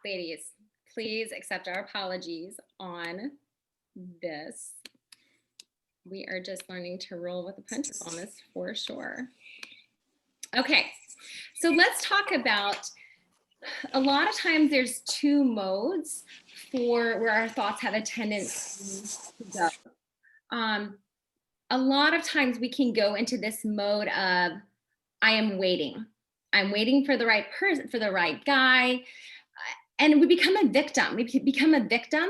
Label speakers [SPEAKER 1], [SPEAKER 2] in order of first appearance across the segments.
[SPEAKER 1] Ladies, please accept our apologies on this. We are just learning to roll with the punches on this for sure. Okay, so let's talk about, a lot of times there's two modes for where our thoughts have a tendency to go. A lot of times we can go into this mode of, I am waiting. I'm waiting for the right person, for the right guy. And we become a victim. We become a victim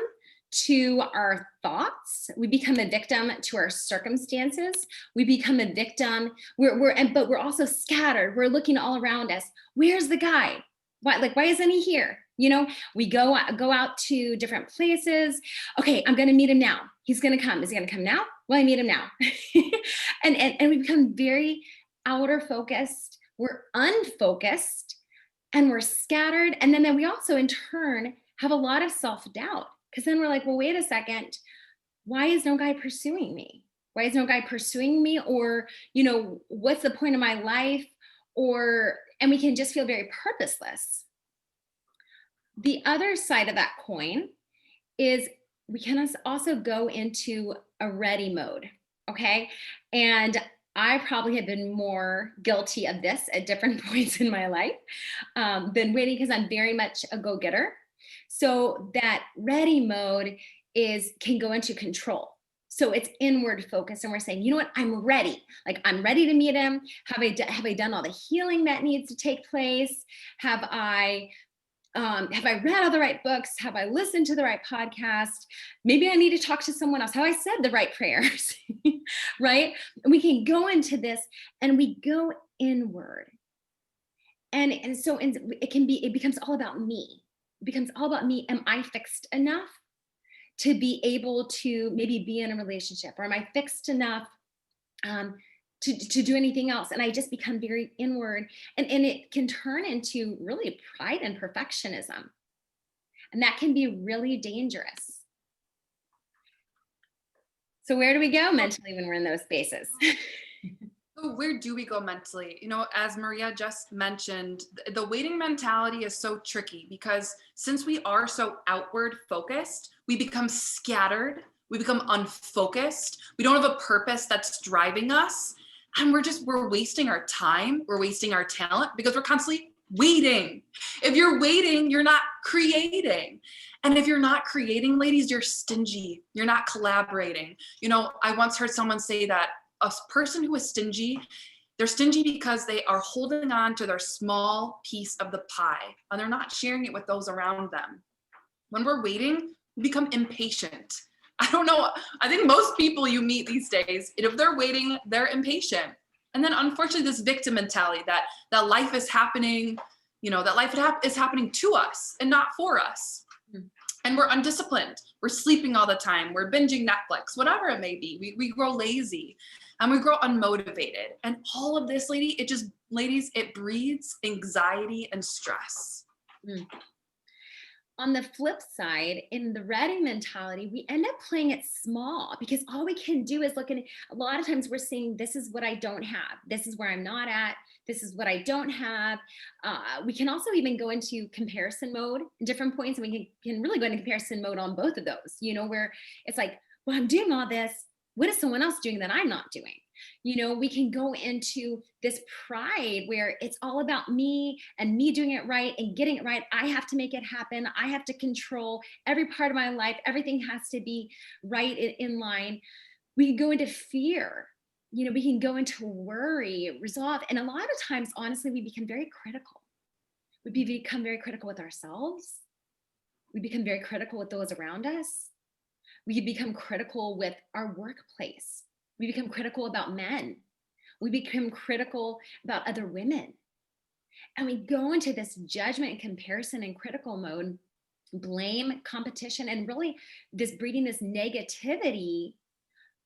[SPEAKER 1] to our thoughts. We become a victim to our circumstances. We become a victim. But we're also scattered. We're looking all around us. Where's the guy? Why isn't he here? We go out to different places. Okay, I'm gonna meet him now. He's gonna come. Is he gonna come now? Well, I meet him now. and we become very outer focused. We're unfocused and we're scattered. And then we also in turn have a lot of self-doubt, because then we're like, well, wait a second. Why is no guy pursuing me? Why is no guy pursuing me? Or, what's the point of my life? And we can just feel very purposeless. The other side of that coin is we can also go into a ready mode, okay? And I probably have been more guilty of this at different points in my life than waiting, because I'm very much a go-getter. So that ready mode can go into control. So it's inward focus, and we're saying, you know what, I'm ready. Like, I'm ready to meet him. Have I done all the healing that needs to take place? Have I read all the right books? Have I listened to the right podcast? Maybe I need to talk to someone else. Have I said the right prayers? Right? And we can go into this and we go inward. And so it becomes all about me. It becomes all about me. Am I fixed enough to be able to maybe be in a relationship? Or am I fixed enough to do anything else? And I just become very inward, and it can turn into really pride and perfectionism. And that can be really dangerous. So where do we go mentally when we're in those spaces?
[SPEAKER 2] So where do we go mentally? As Maria just mentioned, the waiting mentality is so tricky, because since we are so outward focused, we become scattered, we become unfocused, we don't have a purpose that's driving us. And we're wasting our time, we're wasting our talent, because we're constantly waiting. If you're waiting, you're not creating. And if you're not creating, ladies, you're stingy. You're not collaborating. I once heard someone say that a person who is stingy, they're stingy because they are holding on to their small piece of the pie, and they're not sharing it with those around them. When we're waiting, we become impatient. I don't know. I think most people you meet these days, if they're waiting, they're impatient. And then unfortunately, this victim mentality that life is happening, that life is happening to us and not for us. And we're undisciplined. We're sleeping all the time. We're binging Netflix, whatever it may be. We grow lazy and we grow unmotivated. And all of this, ladies, it breeds anxiety and stress.
[SPEAKER 1] On the flip side, in the ready mentality, we end up playing it small, because all we can do is look at it. A lot of times we're saying, this is what I don't have. This is where I'm not at. This is what I don't have. We can also even go into comparison mode at different points, and we can really go into comparison mode on both of those, where it's like, well, I'm doing all this. What is someone else doing that I'm not doing? We can go into this pride where it's all about me and me doing it right and getting it right. I have to make it happen. I have to control every part of my life. Everything has to be right in line. We can go into fear. We can go into worry, resolve. And a lot of times, honestly, we become very critical. We become very critical with ourselves. We become very critical with those around us. We become critical with our workplace. We become critical about men. We become critical about other women. And we go into this judgment and comparison and critical mode, blame, competition, and really this breeding this negativity,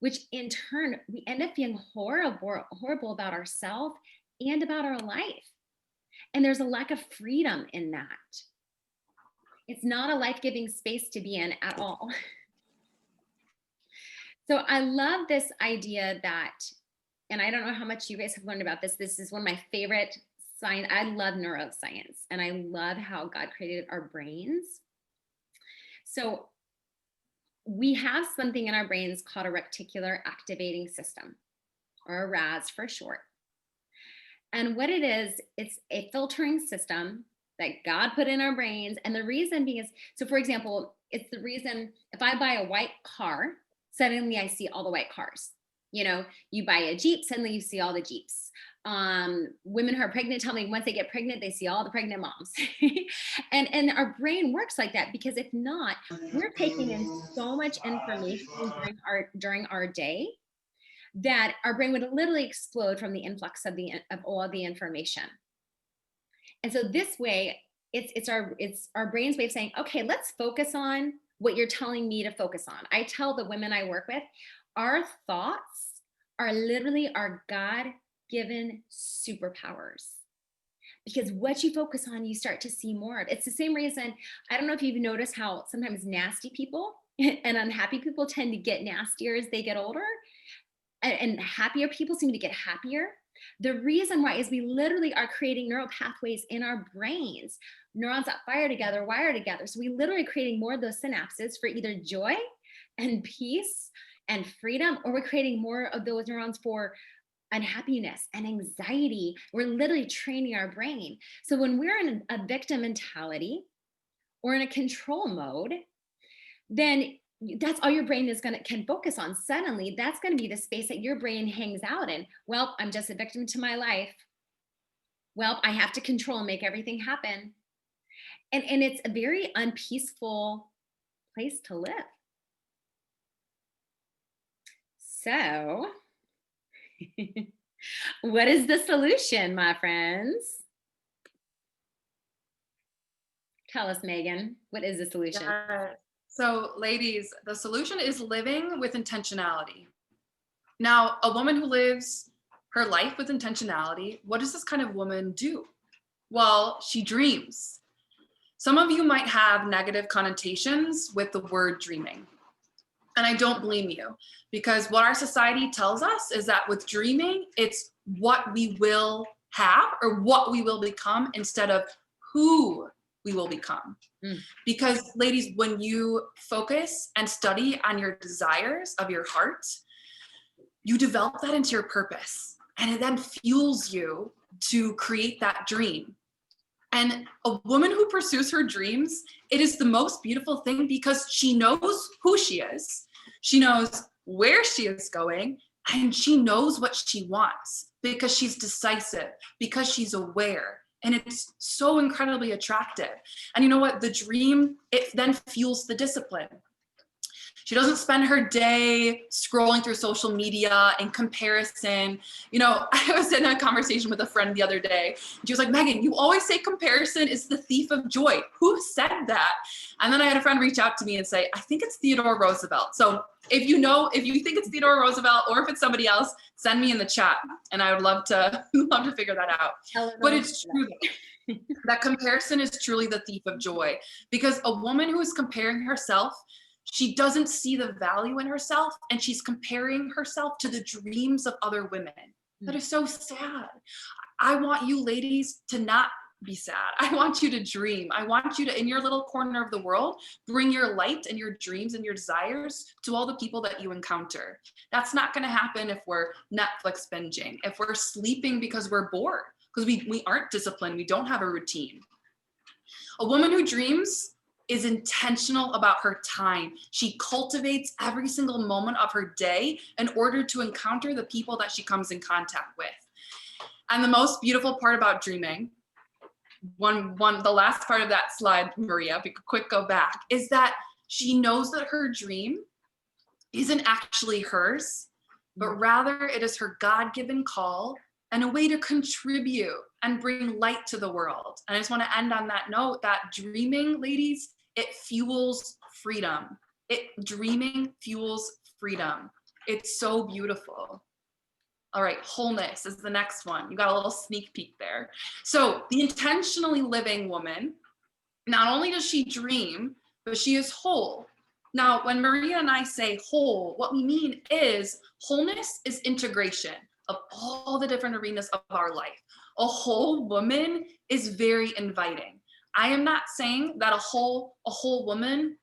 [SPEAKER 1] which in turn, we end up feeling horrible about ourselves and about our life. And there's a lack of freedom in that. It's not a life-giving space to be in at all. So I love this idea that, and I don't know how much you guys have learned about this. This is one of my favorite science, I love neuroscience, and I love how God created our brains. So we have something in our brains called a reticular activating system, or a RAS for short. And what it is, it's a filtering system that God put in our brains. And the reason being is, so for example, it's the reason if I buy a white car, suddenly I see all the white cars. You buy a Jeep, suddenly you see all the Jeeps. Women who are pregnant tell me once they get pregnant, they see all the pregnant moms. and our brain works like that, because if not, we're taking in so much information during our day that our brain would literally explode from the influx of all the information. And so this way, it's our brain's way of saying, okay, let's focus on what you're telling me to focus on. I tell the women I work with, our thoughts are literally our God-given superpowers. Because what you focus on, you start to see more of. It's the same reason, I don't know if you've noticed how sometimes nasty people and unhappy people tend to get nastier as they get older, and happier people seem to get happier. The reason why is we literally are creating neural pathways in our brains, neurons that fire together, wire together. So we literally are creating more of those synapses for either joy and peace and freedom, or we're creating more of those neurons for unhappiness and anxiety. We're literally training our brain. So when we're in a victim mentality or in a control mode, then that's all your brain can focus on. Suddenly, that's going to be the space that your brain hangs out in. Well, I'm just a victim to my life. Well, I have to control and make everything happen. And it's a very unpeaceful place to live. So, what is the solution, my friends? Tell us, Megan, what is the solution?
[SPEAKER 2] So ladies, the solution is living with intentionality. Now, a woman who lives her life with intentionality, what does this kind of woman do? Well, she dreams. Some of you might have negative connotations with the word dreaming. And I don't blame you, because what our society tells us is that with dreaming, it's what we will have or what we will become instead of who we will become. Because ladies, when you focus and study on your desires of your heart, you develop that into your purpose, and it then fuels you to create that dream. And a woman who pursues her dreams, it is the most beautiful thing, because she knows who she is, she knows where she is going, and she knows what she wants, because she's decisive, because she's aware. And it's so incredibly attractive. And you know what? The dream, it then fuels the discipline. She doesn't spend her day scrolling through social media in comparison. I was in a conversation with a friend the other day. And she was like, Megan, you always say comparison is the thief of joy. Who said that? And then I had a friend reach out to me and say, I think it's Theodore Roosevelt. So if you think it's Theodore Roosevelt, or if it's somebody else, send me in the chat. And I would love to figure that out. But it's true that comparison is truly the thief of joy, because a woman who is comparing herself, she doesn't see the value in herself, and she's comparing herself to the dreams of other women. That is so sad. I want you ladies to not be sad. I want you to dream. I want you to, in your little corner of the world, bring your light and your dreams and your desires to all the people that you encounter. That's not going to happen if we're Netflix binging, if we're sleeping because we're bored, because we aren't disciplined. We don't have a routine. A woman who dreams is intentional about her time. She cultivates every single moment of her day in order to encounter the people that she comes in contact with. And the most beautiful part about dreaming, the last part of that slide, Maria, if you could quick go back, is that she knows that her dream isn't actually hers, but rather it is her God-given call and a way to contribute and bring light to the world. And I just want to end on that note, that dreaming, ladies, it fuels freedom. Dreaming fuels freedom. It's so beautiful. All right, wholeness is the next one. You got a little sneak peek there. So the intentionally living woman, not only does she dream, but she is whole. Now, when Maria and I say whole, what we mean is wholeness is integration of all the different arenas of our life. A whole woman is very inviting. I am not saying that a whole woman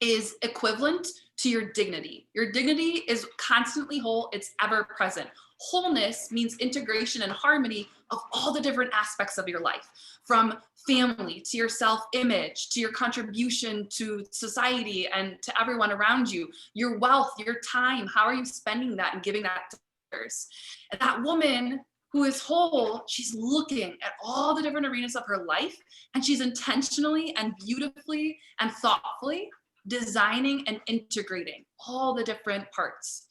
[SPEAKER 2] is equivalent to your dignity. Your dignity is constantly whole, it's ever present. Wholeness means integration and harmony of all the different aspects of your life, from family to your self-image, to your contribution to society and to everyone around you, your wealth, your time, how are you spending that and giving that to others? And that woman who is whole, she's looking at all the different arenas of her life, and she's intentionally and beautifully and thoughtfully designing and integrating all the different parts.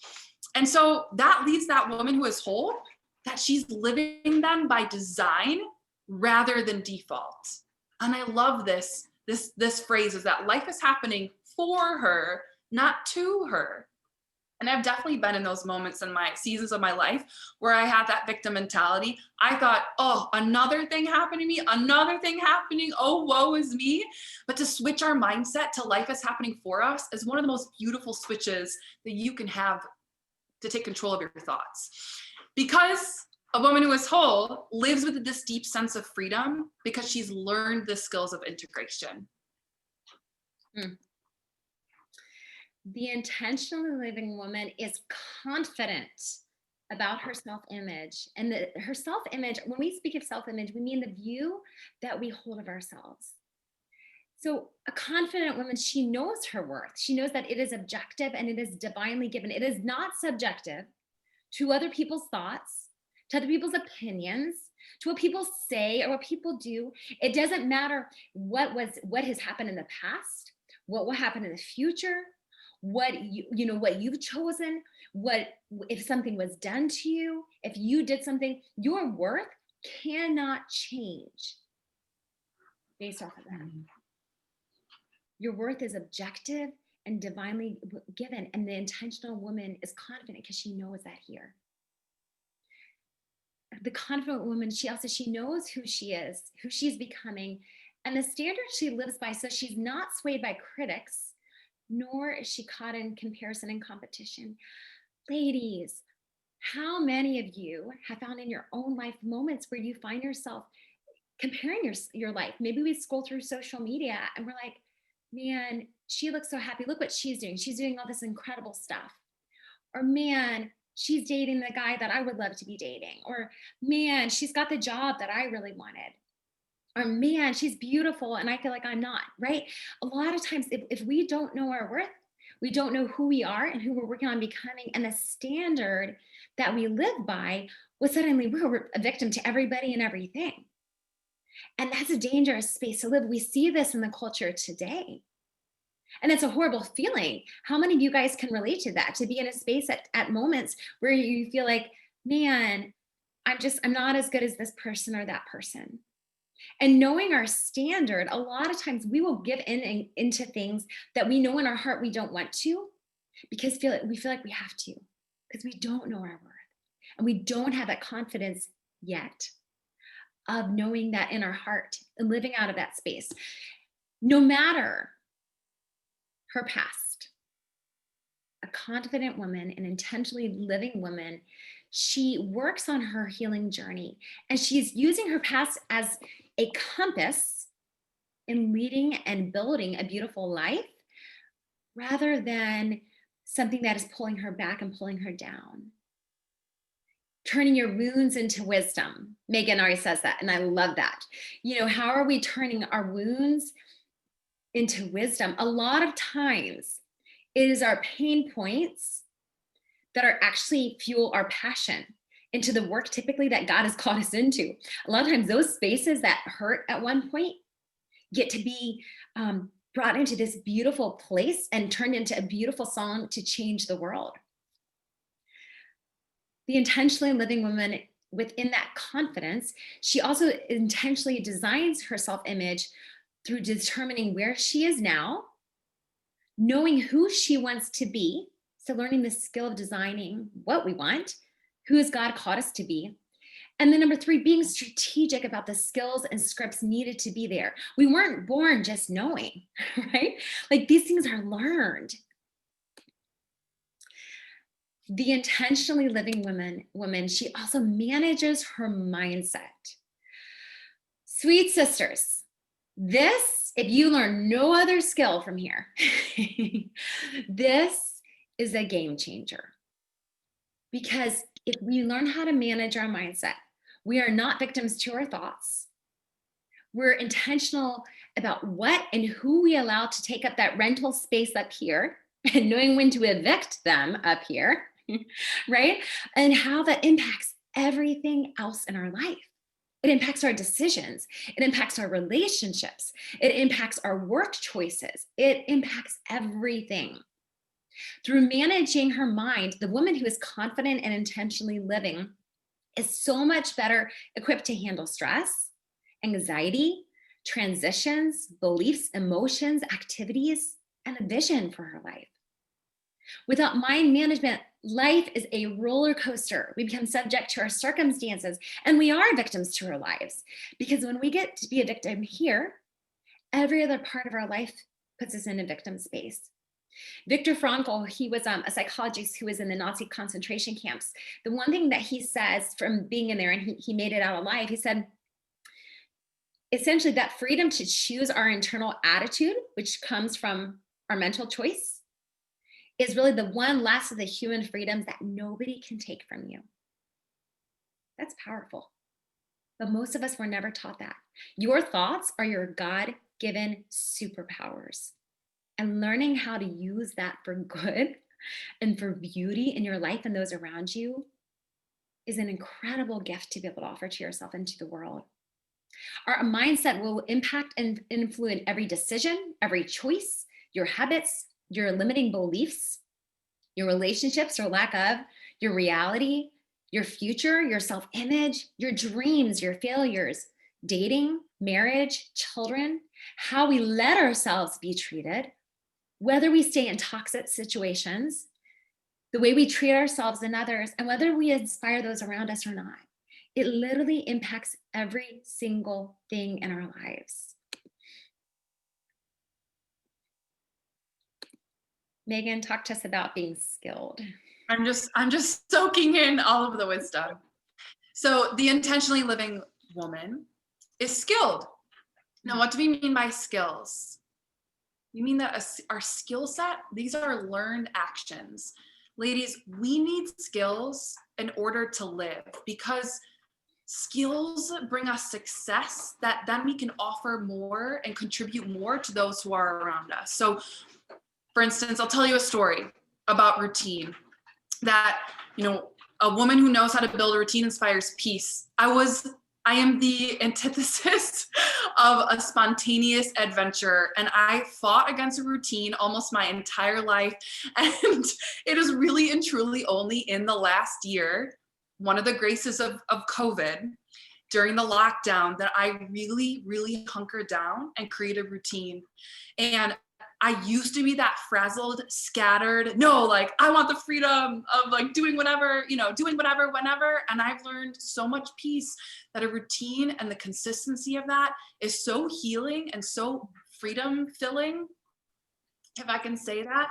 [SPEAKER 2] And so that leads that woman who is whole, that she's living them by design rather than default. And I love this phrase, is that life is happening for her, not to her. And I've definitely been in those moments in my seasons of my life where I had that victim mentality. I thought, oh, another thing happened to me, another thing happening. Oh, woe is me. But to switch our mindset to life is happening for us is one of the most beautiful switches that you can have to take control of your thoughts. Because a woman who is whole lives with this deep sense of freedom because she's learned the skills of integration.
[SPEAKER 1] The intentionally living woman is confident about her self-image. And her self-image, when we speak of self-image, we mean the view that we hold of ourselves. So a confident woman, she knows her worth. She knows that it is objective and it is divinely given. It is not subjective to other people's thoughts, to other people's opinions, to what people say or what people do. It doesn't matter what has happened in the past, what will happen in the future, what what you've chosen, what if something was done to you, if you did something, your worth cannot change based off of that. Your worth is objective and divinely given, and the intentional woman is confident because she knows that here. The confident woman, she knows who she is, who she's becoming, and the standards she lives by, so she's not swayed by critics, nor is she caught in comparison and competition. Ladies, how many of you have found in your own life moments where you find yourself comparing your life? Maybe we scroll through social media and we're like, man, she looks so happy. Look what she's doing. She's doing all this incredible stuff. Or man, she's dating the guy that I would love to be dating. Or man, she's got the job that I really wanted. Or man, she's beautiful and I feel like I'm not, right? A lot of times, if we don't know our worth, we don't know who we are and who we're working on becoming, and the standard that we live by, well, suddenly we're a victim to everybody and everything. And that's a dangerous space to live. We see this in the culture today. And it's a horrible feeling. How many of you guys can relate to that? To be in a space at moments where you feel like, man, I'm not as good as this person or that person. And knowing our standard, a lot of times we will give into things that we know in our heart we don't want to, because we feel like we have to, because we don't know our worth. And we don't have that confidence yet of knowing that in our heart and living out of that space. No matter her past, a confident woman, an intentionally living woman, she works on her healing journey, and she's using her past as a compass in leading and building a beautiful life, rather than something that is pulling her back and pulling her down. Turning your wounds into wisdom. Megan already says that, and I love that. How are we turning our wounds into wisdom? A lot of times it is our pain points that are actually fuel our passion into the work typically that God has called us into. A lot of times those spaces that hurt at one point get to be brought into this beautiful place and turned into a beautiful song to change the world. The intentionally living woman, within that confidence, she also intentionally designs her self-image through determining where she is now, knowing who she wants to be, so learning the skill of designing what we want, who has God called us to be. And then number 3, being strategic about the skills and scripts needed to be there. We weren't born just knowing, right? Like, these things are learned. The intentionally living woman, she also manages her mindset. Sweet sisters, this, if you learn no other skill from here, this is a game changer. Because if we learn how to manage our mindset, we are not victims to our thoughts. We're intentional about what and who we allow to take up that rental space up here and knowing when to evict them up here, right? And how that impacts everything else in our life. It impacts our decisions. It impacts our relationships. It impacts our work choices. It impacts everything. Through managing her mind, the woman who is confident and intentionally living is so much better equipped to handle stress, anxiety, transitions, beliefs, emotions, activities, and a vision for her life. Without mind management, life is a roller coaster. We become subject to our circumstances, and we are victims to our lives. Because when we get to be a victim here, every other part of our life puts us in a victim space. Viktor Frankl, he was a psychologist who was in the Nazi concentration camps. The one thing that he says from being in there, and he made it out alive, he said, essentially that freedom to choose our internal attitude, which comes from our mental choice, is really the one last of the human freedoms that nobody can take from you. That's powerful. But most of us were never taught that. Your thoughts are your God-given superpowers. And learning how to use that for good and for beauty in your life and those around you is an incredible gift to be able to offer to yourself and to the world. Our mindset will impact and influence every decision, every choice, your habits, your limiting beliefs, your relationships or lack of, your reality, your future, your self-image, your dreams, your failures, dating, marriage, children, how we let ourselves be treated, whether we stay in toxic situations, the way we treat ourselves and others, and whether we inspire those around us or not. It literally impacts every single thing in our lives. Megan, talk to us about being skilled.
[SPEAKER 2] I'm just soaking in all of the wisdom. So the intentionally living woman is skilled. Now, what do we mean by skills? We mean that our skill set, these are learned actions. Ladies, we need skills in order to live, because skills bring us success that then we can offer more and contribute more to those who are around us. So for instance, I'll tell you a story about routine that, a woman who knows how to build a routine inspires peace. I am the antithesis of a spontaneous adventurer, and I fought against a routine almost my entire life. And it is really and truly only in the last year, one of the graces of COVID, during the lockdown, that I really, really hunkered down and created a routine. And I used to be that frazzled, scattered, no, like I want the freedom of like doing whatever, doing whatever, whenever. And I've learned so much peace that a routine and the consistency of that is so healing and so freedom filling, if I can say that.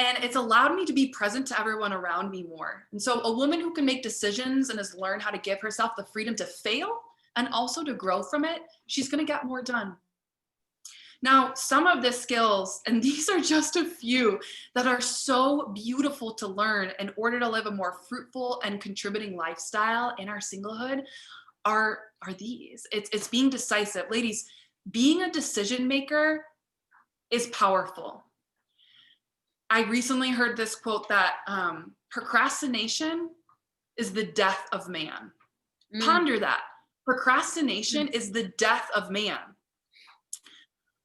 [SPEAKER 2] And it's allowed me to be present to everyone around me more. And so a woman who can make decisions and has learned how to give herself the freedom to fail and also to grow from it, she's going to get more done. Now, some of the skills, and these are just a few that are so beautiful to learn in order to live a more fruitful and contributing lifestyle in our singlehood, are these. It's being decisive. Ladies, being a decision maker is powerful. I recently heard this quote that procrastination is the death of man. Ponder that. Procrastination is the death of man.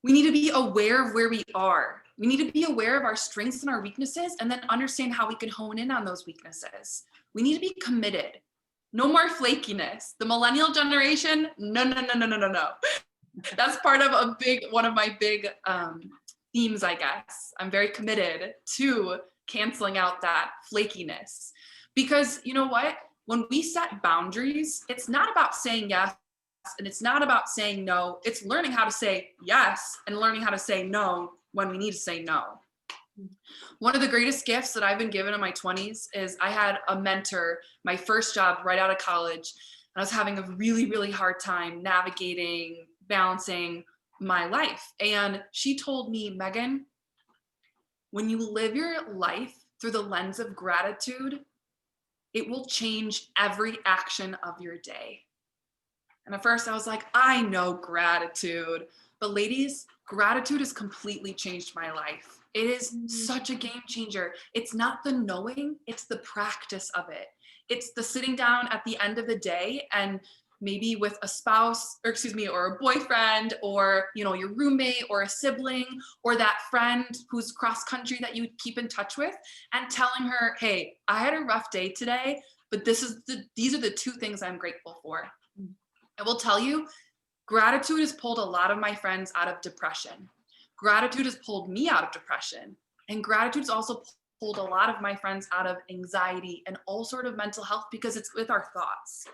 [SPEAKER 2] We need to be aware of where we are. We need to be aware of our strengths and our weaknesses, and then understand how we can hone in on those weaknesses. We need to be committed. No more flakiness. The millennial generation, no. That's part of one of my big themes, I guess. I'm very committed to canceling out that flakiness. Because you know what? When we set boundaries, it's not about saying yes, and it's not about saying no. It's learning how to say yes and learning how to say no when we need to say no. One of the greatest gifts that I've been given in my 20s is I had a mentor, my first job right out of college. And I was having a really, really hard time navigating, balancing my life. And she told me, Megan, when you live your life through the lens of gratitude, it will change every action of your day. And at first I was like, I know gratitude. But ladies, gratitude has completely changed my life. It is such a game changer. It's not the knowing, it's the practice of it. It's the sitting down at the end of the day and maybe with a spouse, or excuse me, or a boyfriend, or your roommate or a sibling, or that friend who's cross country that you keep in touch with, and telling her, hey, I had a rough day today, but these are the two things I'm grateful for. I will tell you, gratitude has pulled a lot of my friends out of depression. Gratitude has pulled me out of depression. And gratitude has also pulled a lot of my friends out of anxiety and all sort of mental health, because it's with our thoughts.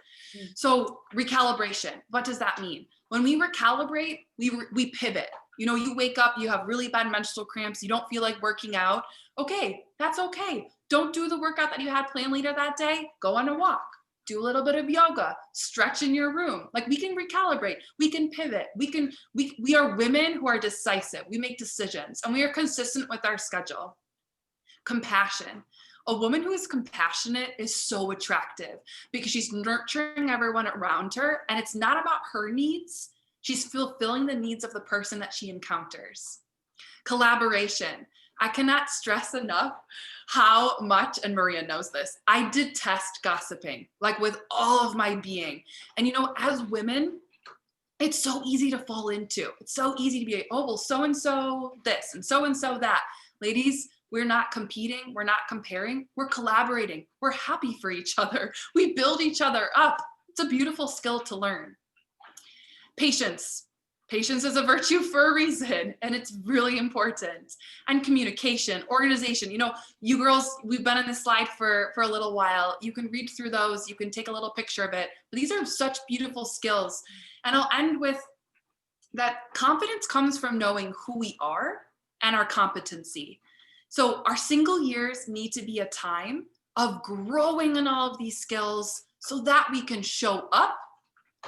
[SPEAKER 2] So recalibration, what does that mean? When we recalibrate, we pivot. You wake up, you have really bad menstrual cramps, you don't feel like working out. Okay, that's okay. Don't do the workout that you had planned later that day. Go on a walk. Do a little bit of yoga, stretch in your room. Like, we can recalibrate, we can pivot, we are women who are decisive. We make decisions and we are consistent with our schedule. Compassion. A woman who is compassionate is so attractive because she's nurturing everyone around her, and it's not about her needs. She's fulfilling the needs of the person that she encounters. Collaboration. I cannot stress enough how much, and Maria knows this, I detest gossiping, like with all of my being. And as women, it's so easy to fall into. It's so easy to be like, oh, well, so-and-so this and so that. Ladies, we're not competing. We're not comparing. We're collaborating. We're happy for each other. We build each other up. It's a beautiful skill to learn. Patience. Patience is a virtue for a reason, and it's really important. And communication, organization. You girls, we've been on this slide for a little while. You can read through those. You can take a little picture of it. But these are such beautiful skills. And I'll end with that confidence comes from knowing who we are and our competency. So our single years need to be a time of growing in all of these skills so that we can show up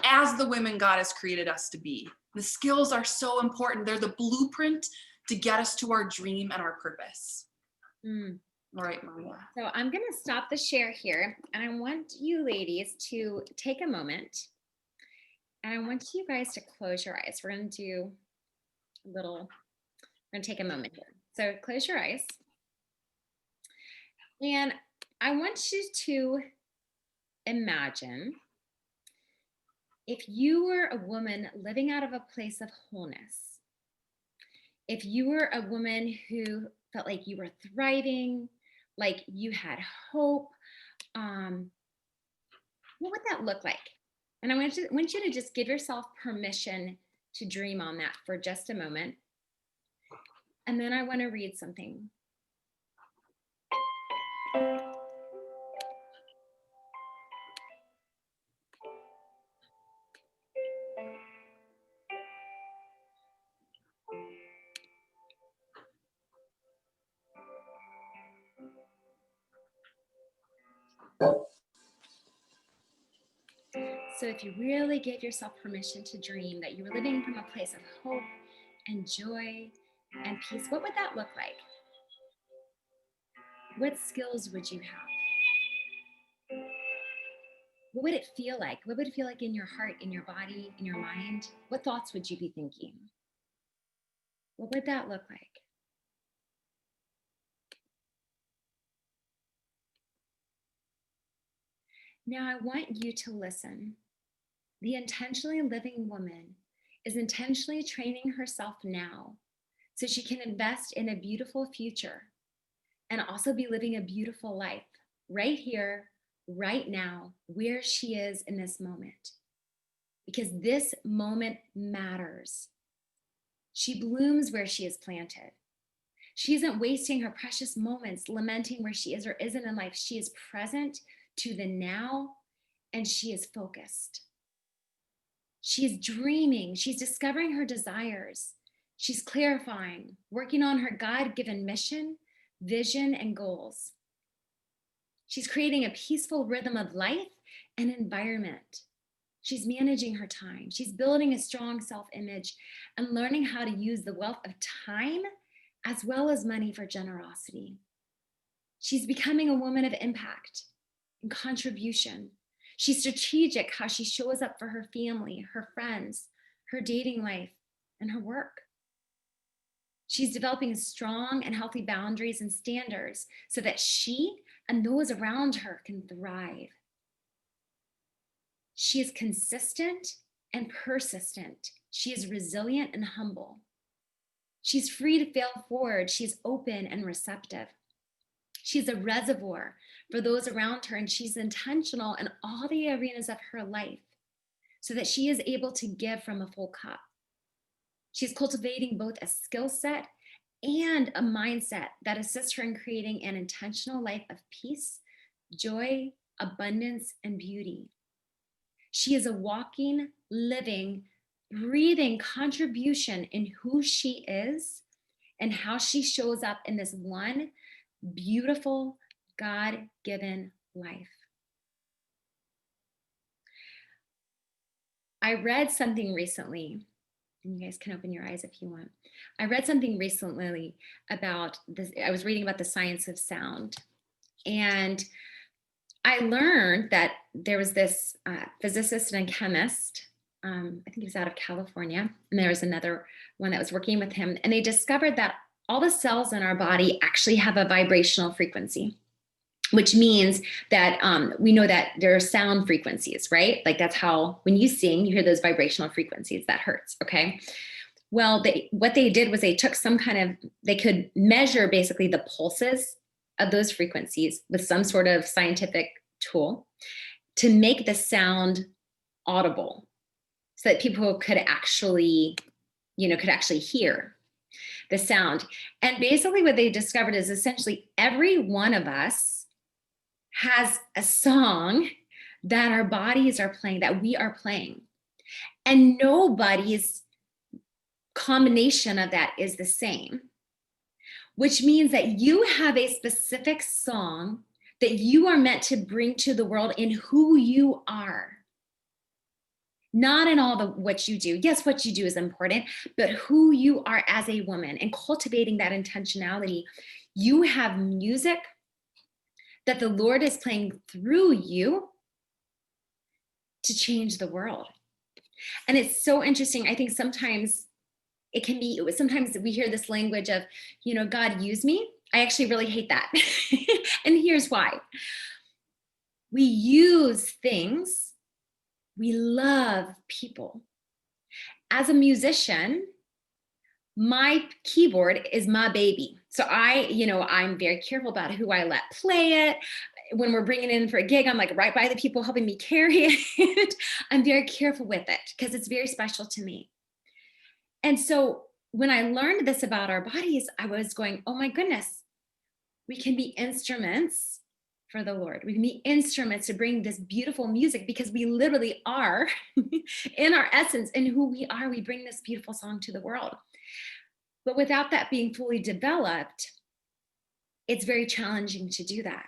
[SPEAKER 2] as the women God has created us to be. The skills are so important. They're the blueprint to get us to our dream and our purpose. All right, Maria.
[SPEAKER 1] So I'm going to stop the share here, and I want you ladies to take a moment, and I want you guys to close your eyes. We're going to take a moment here. So close your eyes. And I want you to imagine if you were a woman living out of a place of wholeness, if you were a woman who felt like you were thriving, like you had hope, what would that look like? And I want you to just give yourself permission to dream on that for just a moment. And then I want to read something. So if you really give yourself permission to dream that you were living from a place of hope and joy and peace, what would that look like? What skills would you have? What would it feel like? What would it feel like in your heart, in your body, in your mind? What thoughts would you be thinking? What would that look like? Now I want you to listen. The intentionally living woman is intentionally training herself now so she can invest in a beautiful future and also be living a beautiful life right here, right now, where she is in this moment. Because this moment matters. She blooms where she is planted. She isn't wasting her precious moments lamenting where she is or isn't in life. She is present to the now, and she is focused. She's dreaming. She's discovering her desires. She's clarifying, working on her God-given mission vision, and goals. She's creating a peaceful rhythm of life and environment. She's managing her time. She's building a strong self-image and learning how to use the wealth of time as well as money for generosity. She's becoming a woman of impact and contribution. She's strategic how she shows up for her family, her friends, her dating life, and her work. She's developing strong and healthy boundaries and standards so that she and those around her can thrive. She is consistent and persistent. She is resilient and humble. She's free to fail forward. She's open and receptive. She's a reservoir for those around her, and she's intentional in all the arenas of her life so that she is able to give from a full cup. She's cultivating both a skill set and a mindset that assists her in creating an intentional life of peace, joy, abundance, and beauty. She is a walking, living, breathing contribution in who she is and how she shows up in this one beautiful, God-given life. I read something recently, and you guys can open your eyes if you want. I read something recently about this. I was reading about the science of sound, and I learned that there was this physicist and chemist, I think he was out of California, and there was another one that was working with him, and they discovered that all the cells in our body actually have a vibrational frequency, which means that we know that there are sound frequencies, right? Like that's how, when you sing, you hear those vibrational frequencies. That hurts, okay? Well, what they did was they took they could measure basically the pulses of those frequencies with some sort of scientific tool to make the sound audible so that people could actually hear the sound. And basically what they discovered is essentially every one of us has a song that our bodies are playing, that we are playing. And nobody's combination of that is the same, which means that you have a specific song that you are meant to bring to the world in who you are. Not in all what you do. Yes, what you do is important, but who you are as a woman and cultivating that intentionality. You have music that the Lord is playing through you to change the world. And it's so interesting. I think sometimes sometimes we hear this language of, God use me. I actually really hate that. And here's why. We use things. We love people. As a musician, my keyboard is my baby. So I'm very careful about who I let play it. When we're bringing it in for a gig, I'm like right by the people helping me carry it. I'm very careful with it because it's very special to me. And so when I learned this about our bodies, I was going, oh my goodness, we can be instruments for the Lord. We can be instruments to bring this beautiful music because we literally are in our essence and who we are. We bring this beautiful song to the world. But without that being fully developed, it's very challenging to do that,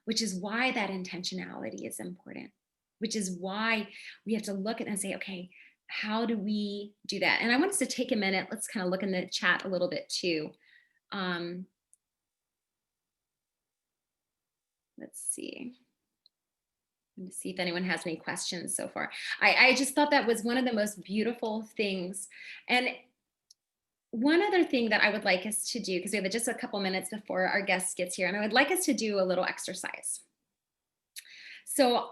[SPEAKER 1] which is why that intentionality is important, which is why we have to look at it and say, okay, how do we do that? And I want us to take a minute. Let's kind of look in the chat a little bit too. Let's see. I'm going to see if anyone has any questions so far. I just thought that was one of the most beautiful things. And one other thing that I would like us to do, because we have just a couple minutes before our guest gets here, and I would like us to do a little exercise. So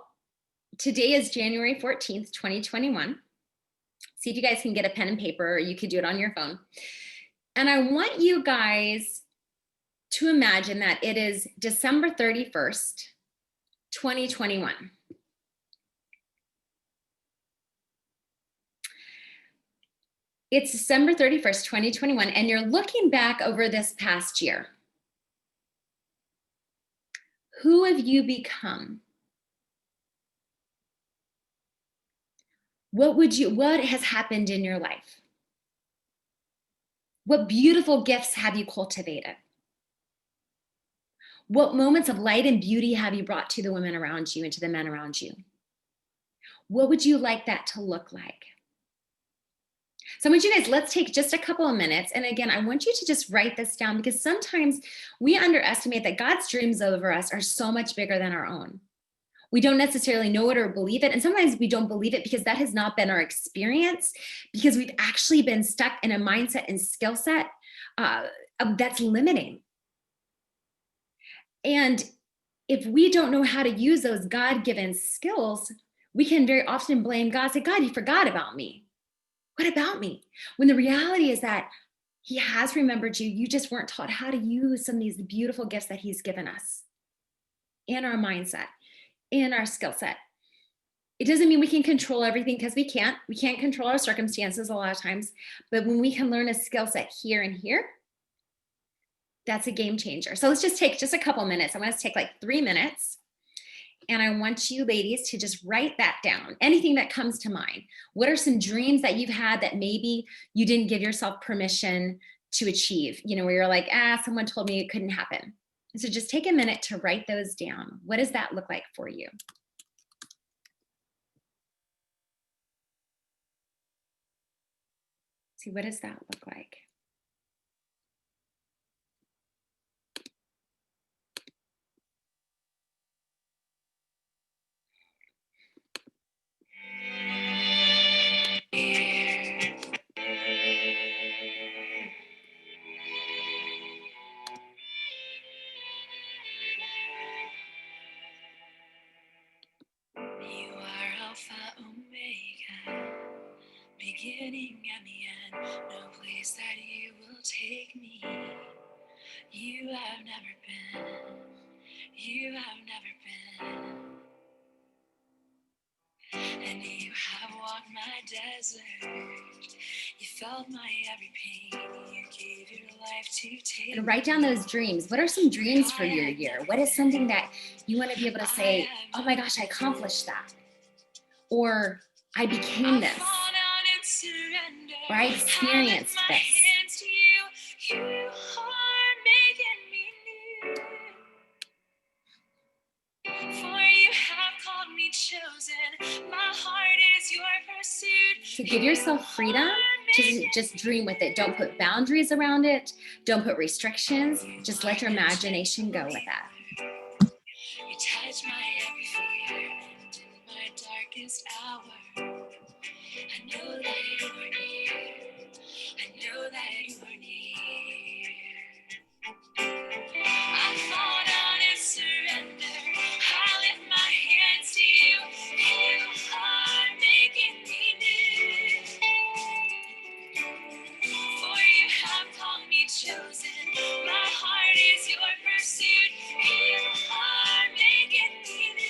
[SPEAKER 1] today is January 14th, 2021. See if you guys can get a pen and paper, or you could do it on your phone. And I want you guys to imagine that it is December 31st, 2021. It's December 31st, 2021, and you're looking back over this past year. Who have you become? What has happened in your life? What beautiful gifts have you cultivated? What moments of light and beauty have you brought to the women around you and to the men around you? What would you like that to look like? So I want you guys, let's take just a couple of minutes. And again, I want you to just write this down, because sometimes we underestimate that God's dreams over us are so much bigger than our own. We don't necessarily know it or believe it. And sometimes we don't believe it because that has not been our experience, because we've actually been stuck in a mindset and skill set that's limiting. And if we don't know how to use those God-given skills, we can very often blame God, say, God, you forgot about me. What about me? When the reality is that he has remembered you. You just weren't taught how to use some of these beautiful gifts that he's given us in our mindset, in our skill set. It doesn't mean we can control everything, because we can't. We can't control our circumstances a lot of times. But when we can learn a skill set here and here, that's a game changer. So let's just take just a couple minutes. I want us to take like 3 minutes. And I want you ladies to just write that down. Anything that comes to mind. What are some dreams that you've had that maybe you didn't give yourself permission to achieve? You know, where you're like, someone told me it couldn't happen. And so just take a minute to write those down. What does that look like for you? See, what does that look like?
[SPEAKER 3] You are Alpha, Omega, beginning and the end. No place that you will take me. You have never been. You have never been. And you have walked my desert. You felt my every pain. You gave your life to take.
[SPEAKER 1] And write down those dreams. What are some dreams for your year? What is something that you want to be able to say, oh my gosh, I accomplished that? Or I became this. Or I experienced this.
[SPEAKER 3] You are making me new. For you have called me chosen. My heart is your pursuit.
[SPEAKER 1] So give yourself freedom to just dream with it. Don't put boundaries around it. Don't put restrictions. Just let your imagination go with that.
[SPEAKER 3] You touch my every fear, and in my darkest hour, I know that you are near. I know that you are near. I fall down and surrender. I lift my hands to you. You are making me new. For you have called me chosen. My heart is your pursuit. You are making me new.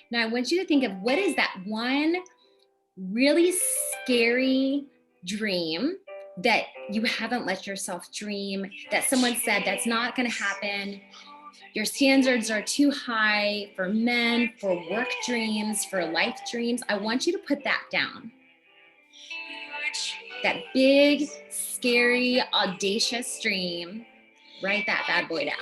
[SPEAKER 1] Now I want you to think of, what is that one really scary dream that you haven't let yourself dream, that someone said that's not going to happen. Your standards are too high for men, for work dreams, for life dreams. I want you to put that down. That big, scary, audacious dream. Write that bad boy down.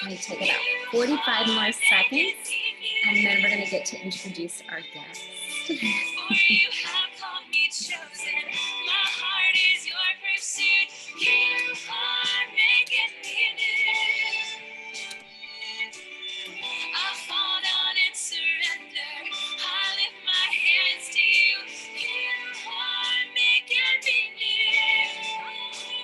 [SPEAKER 1] I'm going to take about 45 more seconds, and then we're going to get to introduce our guest.
[SPEAKER 3] For you have called me chosen. My heart is your pursuit. You are making me new. I fall down and surrender. I lift my hands to you. You are making me new.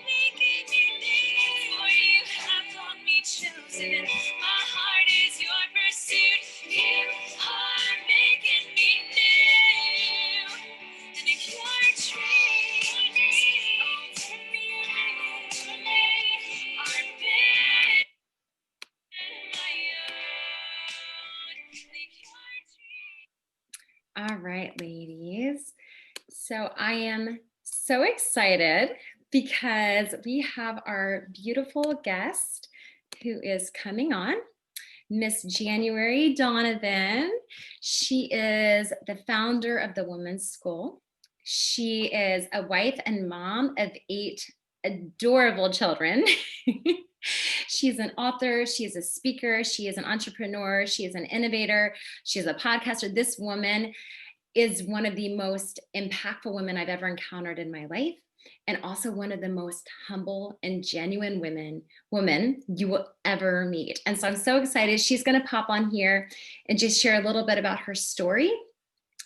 [SPEAKER 3] Making me new. For you have called me chosen. My heart is your pursuit. You are making me new. And if you're
[SPEAKER 1] All right, ladies. So I am so excited because we have our beautiful guest who is coming on, Miss January Donovan. She is the founder of the Women's School. She is a wife and mom of 8 adorable children. She's an author, she is a speaker, she is an entrepreneur, she is an innovator, she is a podcaster. This woman is one of the most impactful women I've ever encountered in my life, and also one of the most humble and genuine woman you will ever meet. And so I'm so excited. She's going to pop on here and just share a little bit about her story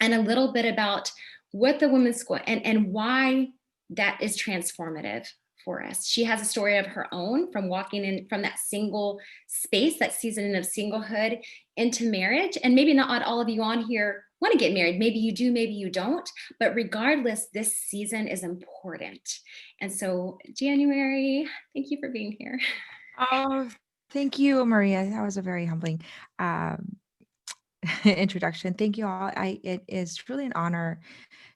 [SPEAKER 1] and a little bit about what the Women's School and why that is transformative for us. She has a story of her own from walking in from that single space, that season of singlehood into marriage. And maybe not all of you on here want to get married. Maybe you do, maybe you don't. But regardless, this season is important. And so, January, thank you for being here.
[SPEAKER 4] Oh, thank you, Maria. That was a very humbling um, introduction. Thank you all. It is truly an honor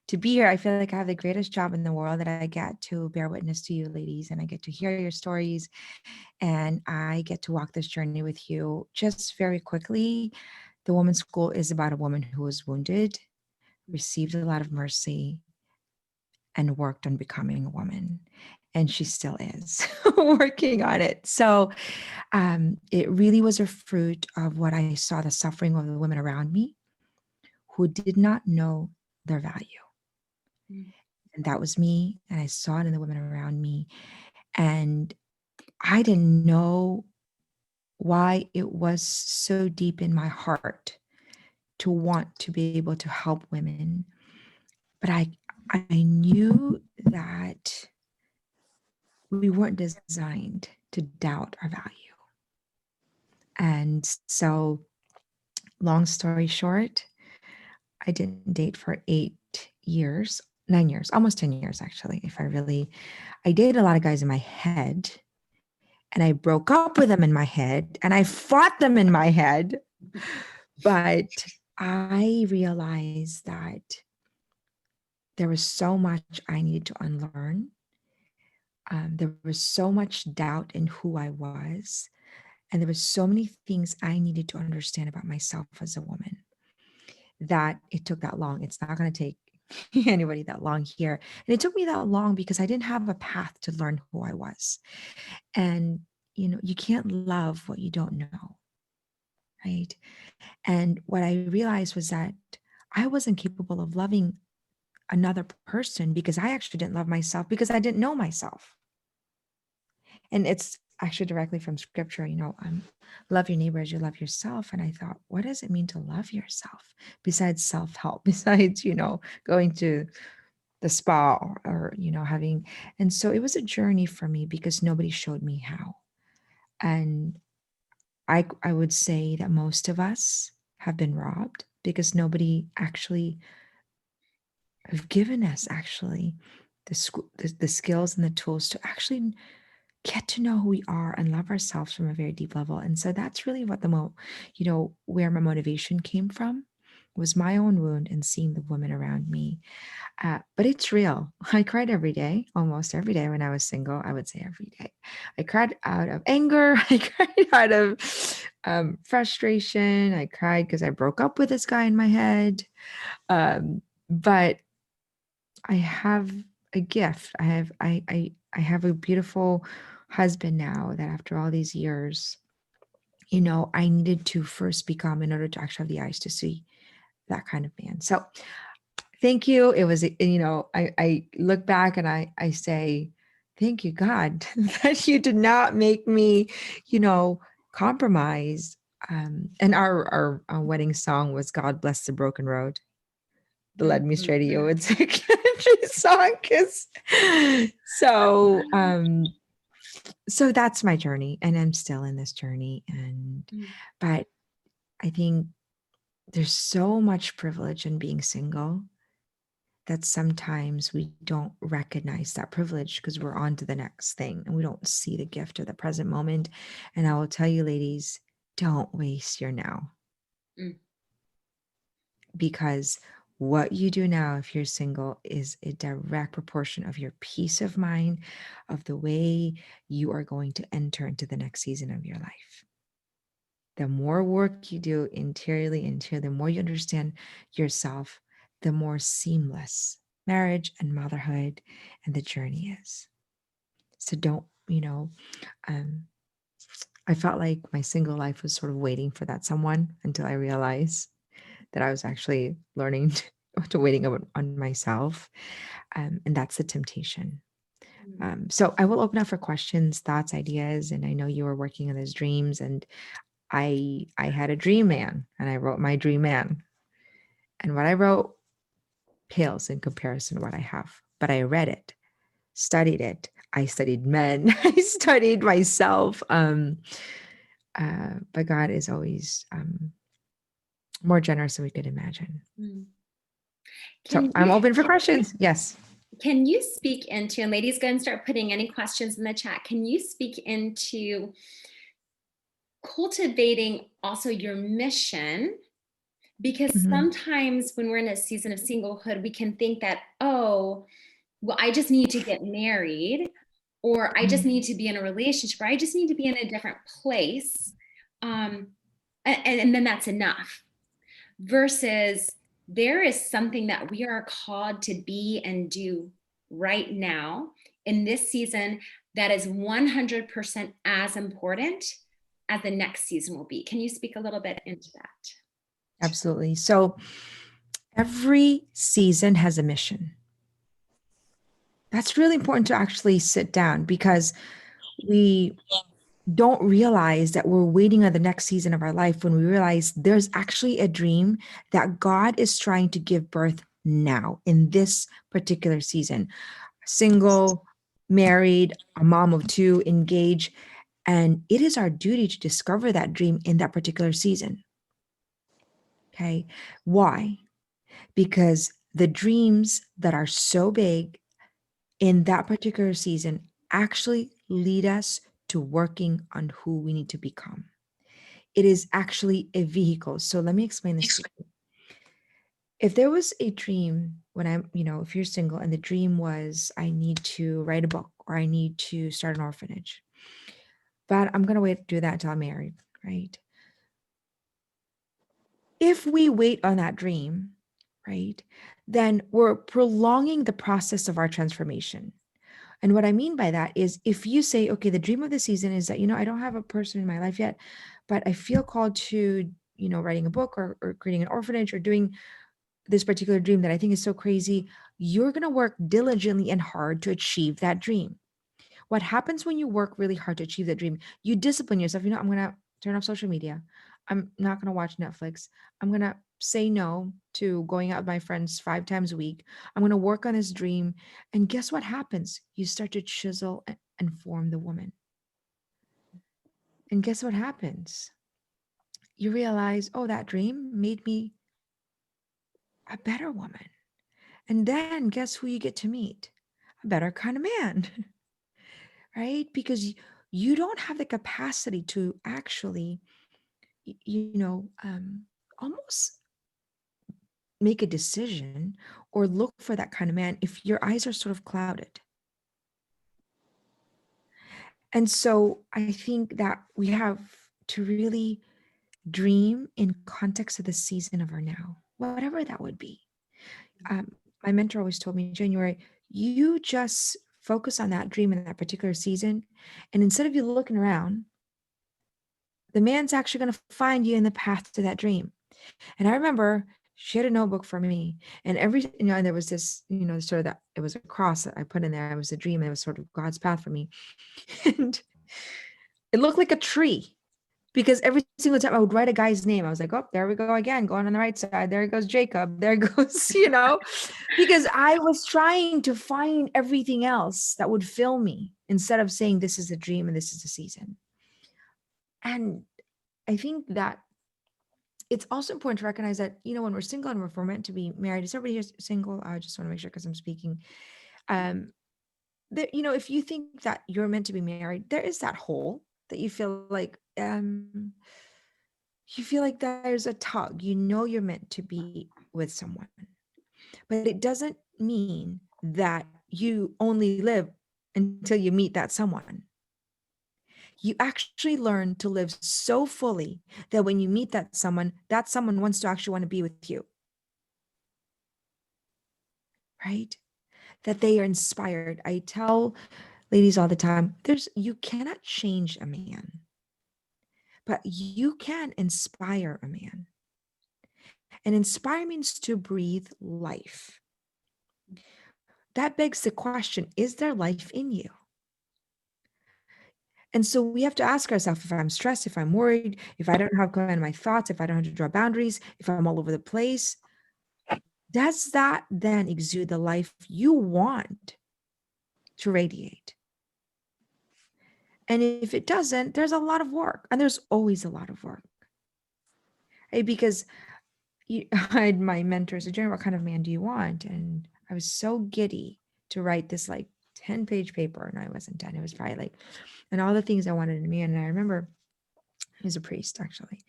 [SPEAKER 4] to be here. I feel like I have the greatest job in the world that I get to bear witness to you, ladies, and I get to hear your stories, and I get to walk this journey with you. Just very quickly, the Women's School is about a woman who was wounded, received a lot of mercy, and worked on becoming a woman. And she still is working on it. So it really was a fruit of what I saw, the suffering of the women around me who did not know their value.
[SPEAKER 1] Mm.
[SPEAKER 4] And that was me. And I saw it in the women around me. And I didn't know why it was so deep in my heart to want to be able to help women. But I knew that we weren't designed to doubt our value. And so, long story short, I didn't date for 8 years, 9 years, almost 10 years, actually. I dated a lot of guys in my head, and I broke up with them in my head, and I fought them in my head. But I realized that there was so much I needed to unlearn. There was so much doubt in who I was. And there was so many things I needed to understand about myself as a woman that it took that long. It's not going to take anybody that long here. And it took me that long because I didn't have a path to learn who I was. And, you can't love what you don't know. Right. And what I realized was that I wasn't capable of loving another person because I actually didn't love myself because I didn't know myself. And it's actually directly from scripture, love your neighbor as you love yourself. And I thought, what does it mean to love yourself besides self-help, besides, going to the spa or having, and so it was a journey for me because nobody showed me how. And I would say that most of us have been robbed because nobody actually have given us actually the skills and the tools to actually get to know who we are and love ourselves from a very deep level. And so that's really what where my motivation came from was my own wound and seeing the women around me. But it's real. I cried every day, almost every day when I was single. I would say every day. I cried out of anger. I cried out of frustration. I cried because I broke up with this guy in my head. But I have a gift. I have a beautiful husband now that after all these years, I needed to first become in order to actually have the eyes to see that kind of man. So thank you. It was, I look back and I say, thank you, God, that you did not make me, compromise. And our wedding song was God Bless the Broken Road that led me straight to you. It's a country song. So that's my journey, and I'm still in this journey. But I think there's so much privilege in being single that sometimes we don't recognize that privilege because we're on to the next thing and we don't see the gift of the present moment. And I will tell you, ladies, don't waste your now. Because what you do now, if you're single, is a direct proportion of your peace of mind, of the way you are going to enter into the next season of your life. The more work you do interiorly, the more you understand yourself, the more seamless marriage and motherhood and the journey is. So don't, um, I felt like my single life was sort of waiting for that someone until I realized that I was actually learning to waiting on myself. And that's the temptation. So I will open up for questions, thoughts, ideas. And I know you were working on those dreams, and I had a dream man, and I wrote my dream man. And what I wrote pales in comparison to what I have. But I read it, studied it. I studied men. I studied myself. But God is always more generous than we could imagine. So
[SPEAKER 1] Can
[SPEAKER 4] I'm
[SPEAKER 1] you,
[SPEAKER 4] open for questions. Yes.
[SPEAKER 1] can you speak into, and ladies, go and start putting any questions in the chat. Can you speak into cultivating also your mission? Because
[SPEAKER 4] Mhm.
[SPEAKER 1] sometimes when we're in a season of singlehood, we can think that, oh, well, I just need to get married, or I just need to be in a relationship, or I just need to be in a different place. And then that's enough. Versus there is something that we are called to be and do right now in this season that is 100% as important as the next season will be. Can you speak a little bit into that?
[SPEAKER 4] Absolutely. So every season has a mission. That's really important to actually sit down, because we don't realize that we're waiting on the next season of our life when we realize there's actually a dream that God is trying to give birth now in this particular season. Single, married, a mom of two, engaged. And it is our duty to discover that dream in that particular season. Okay. Why? Because the dreams that are so big in that particular season actually lead us to working on who we need to become. It is actually a vehicle. So let me explain this to you. If there was a dream when if you're single and the dream was, I need to write a book or I need to start an orphanage, but I'm going to wait to do that until I'm married, right? If we wait on that dream, right, then we're prolonging the process of our transformation. And what I mean by that is, if you say, okay, the dream of the season is that, I don't have a person in my life yet, but I feel called to, writing a book or creating an orphanage or doing this particular dream that I think is so crazy, you're going to work diligently and hard to achieve that dream. What happens when you work really hard to achieve that dream? You discipline yourself. I'm going to turn off social media. I'm not going to watch Netflix. I'm going to say no to going out with my friends 5 times a week. I'm going to work on this dream. And guess what happens? You start to chisel and form the woman. And guess what happens? You realize, oh, that dream made me a better woman. And then guess who you get to meet? A better kind of man. Right? Because you don't have the capacity to actually, almost make a decision or look for that kind of man if your eyes are sort of clouded. And so I think that we have to really dream in context of the season of our now, whatever that would be. My mentor always told me in January, you just focus on that dream in that particular season. And instead of you looking around, the man's actually going to find you in the path to that dream. And I remember she had a notebook for me, and and there was this, sort of that it was a cross that I put in there. It was a dream. It was sort of God's path for me. And it looked like a tree, because every single time I would write a guy's name, I was like, oh, there we go again, going on the right side. There goes Jacob. There goes, because I was trying to find everything else that would fill me instead of saying this is a dream and this is a season. And I think that it's also important to recognize that, when we're single and we're meant to be married, is everybody here single? I just want to make sure, because I'm speaking. That, if you think that you're meant to be married, there is that hole that you feel like there's a tug, you're meant to be with someone. but it doesn't mean that you only live until you meet that someone. You actually learn to live so fully that when you meet that someone wants to actually want to be with you, right? That they are inspired. I tell ladies all the time, you cannot change a man, but you can inspire a man. And inspire means to breathe life. That begs the question, is there life in you? And so we have to ask ourselves, if I'm stressed, if I'm worried, if I don't have command of my thoughts, if I don't have to draw boundaries, if I'm all over the place, does that then exude the life you want to radiate? And if it doesn't, there's a lot of work, and there's always a lot of work. Right? Because I had my mentor said, Jen, what kind of man do you want? And I was so giddy to write this like 10-page paper, and I wasn't 10, it was probably like, and all the things I wanted in a man. And I remember he was a priest actually.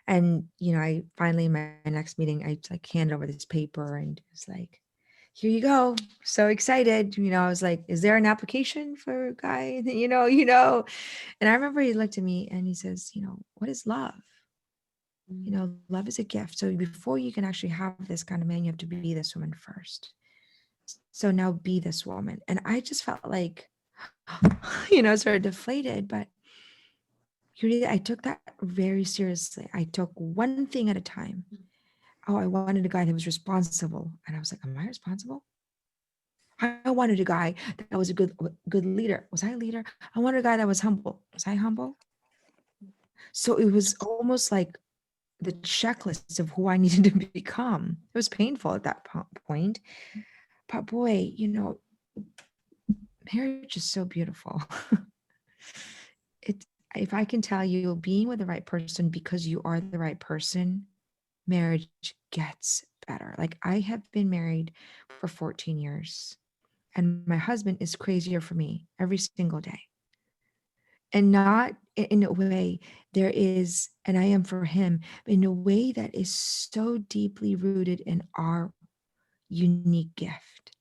[SPEAKER 4] And, I finally, in my next meeting, I like handed over this paper and it was like, here you go. So excited. I was like, is there an application for a guy? And I remember he looked at me and he says, what is love? Love is a gift. So before you can actually have this kind of man, you have to be this woman first. So now be this woman. And I just felt like, sort of deflated, but I took that very seriously. I took one thing at a time. Oh, I wanted a guy that was responsible. And I was like, am I responsible? I wanted a guy that was a good leader. Was I a leader? I wanted a guy that was humble. Was I humble? So it was almost like the checklist of who I needed to become. It was painful at that point. But boy, marriage is so beautiful. If I can tell you, being with the right person because you are the right person, marriage gets better. Like I have been married for 14 years and my husband is crazier for me every single day. And not in a way there is, and I am for him, in a way that is so deeply rooted in our unique gift.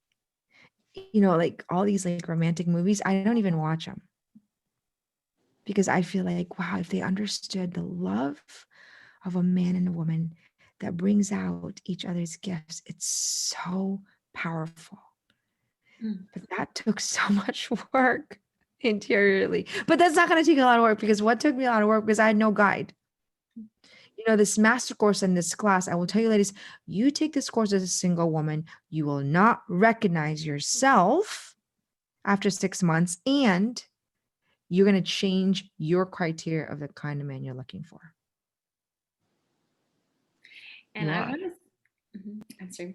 [SPEAKER 4] Like all these like romantic movies, I don't even watch them because I feel like, wow, if they understood the love of a man and a woman that brings out each other's gifts, it's so powerful. But that took so much work interiorly. But that's not going to take a lot of work, because what took me a lot of work because I had no guide. This master course in this class, I will tell you, ladies, you take this course as a single woman, you will not recognize yourself after 6 months, and you're going to change your criteria of the kind of man you're looking for.
[SPEAKER 1] And I want to answer.